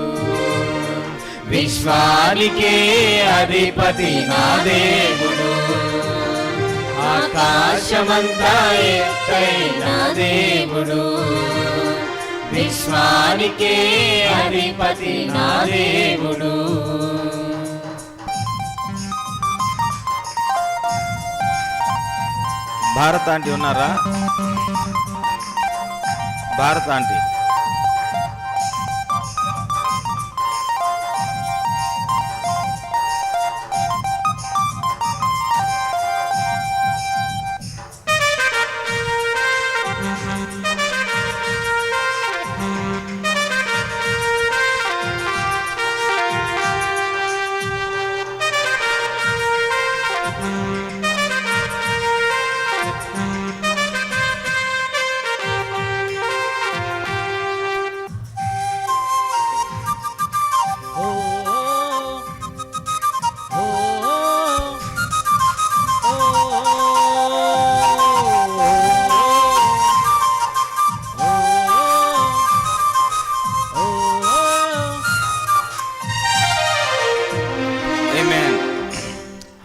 విశ్వానికే అధిపతి నా దేవుడు, ఆకాశమంతా ఎత్తైన దేవుడు, విశ్వానికే అధిపతి నా దేవుడు. భారత ఆంటీ ఉన్నారా? భారత ఆంటీ,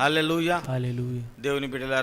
హల్లెలూయా. హల్లెలూయా. దేవుని బిడ్డలారా,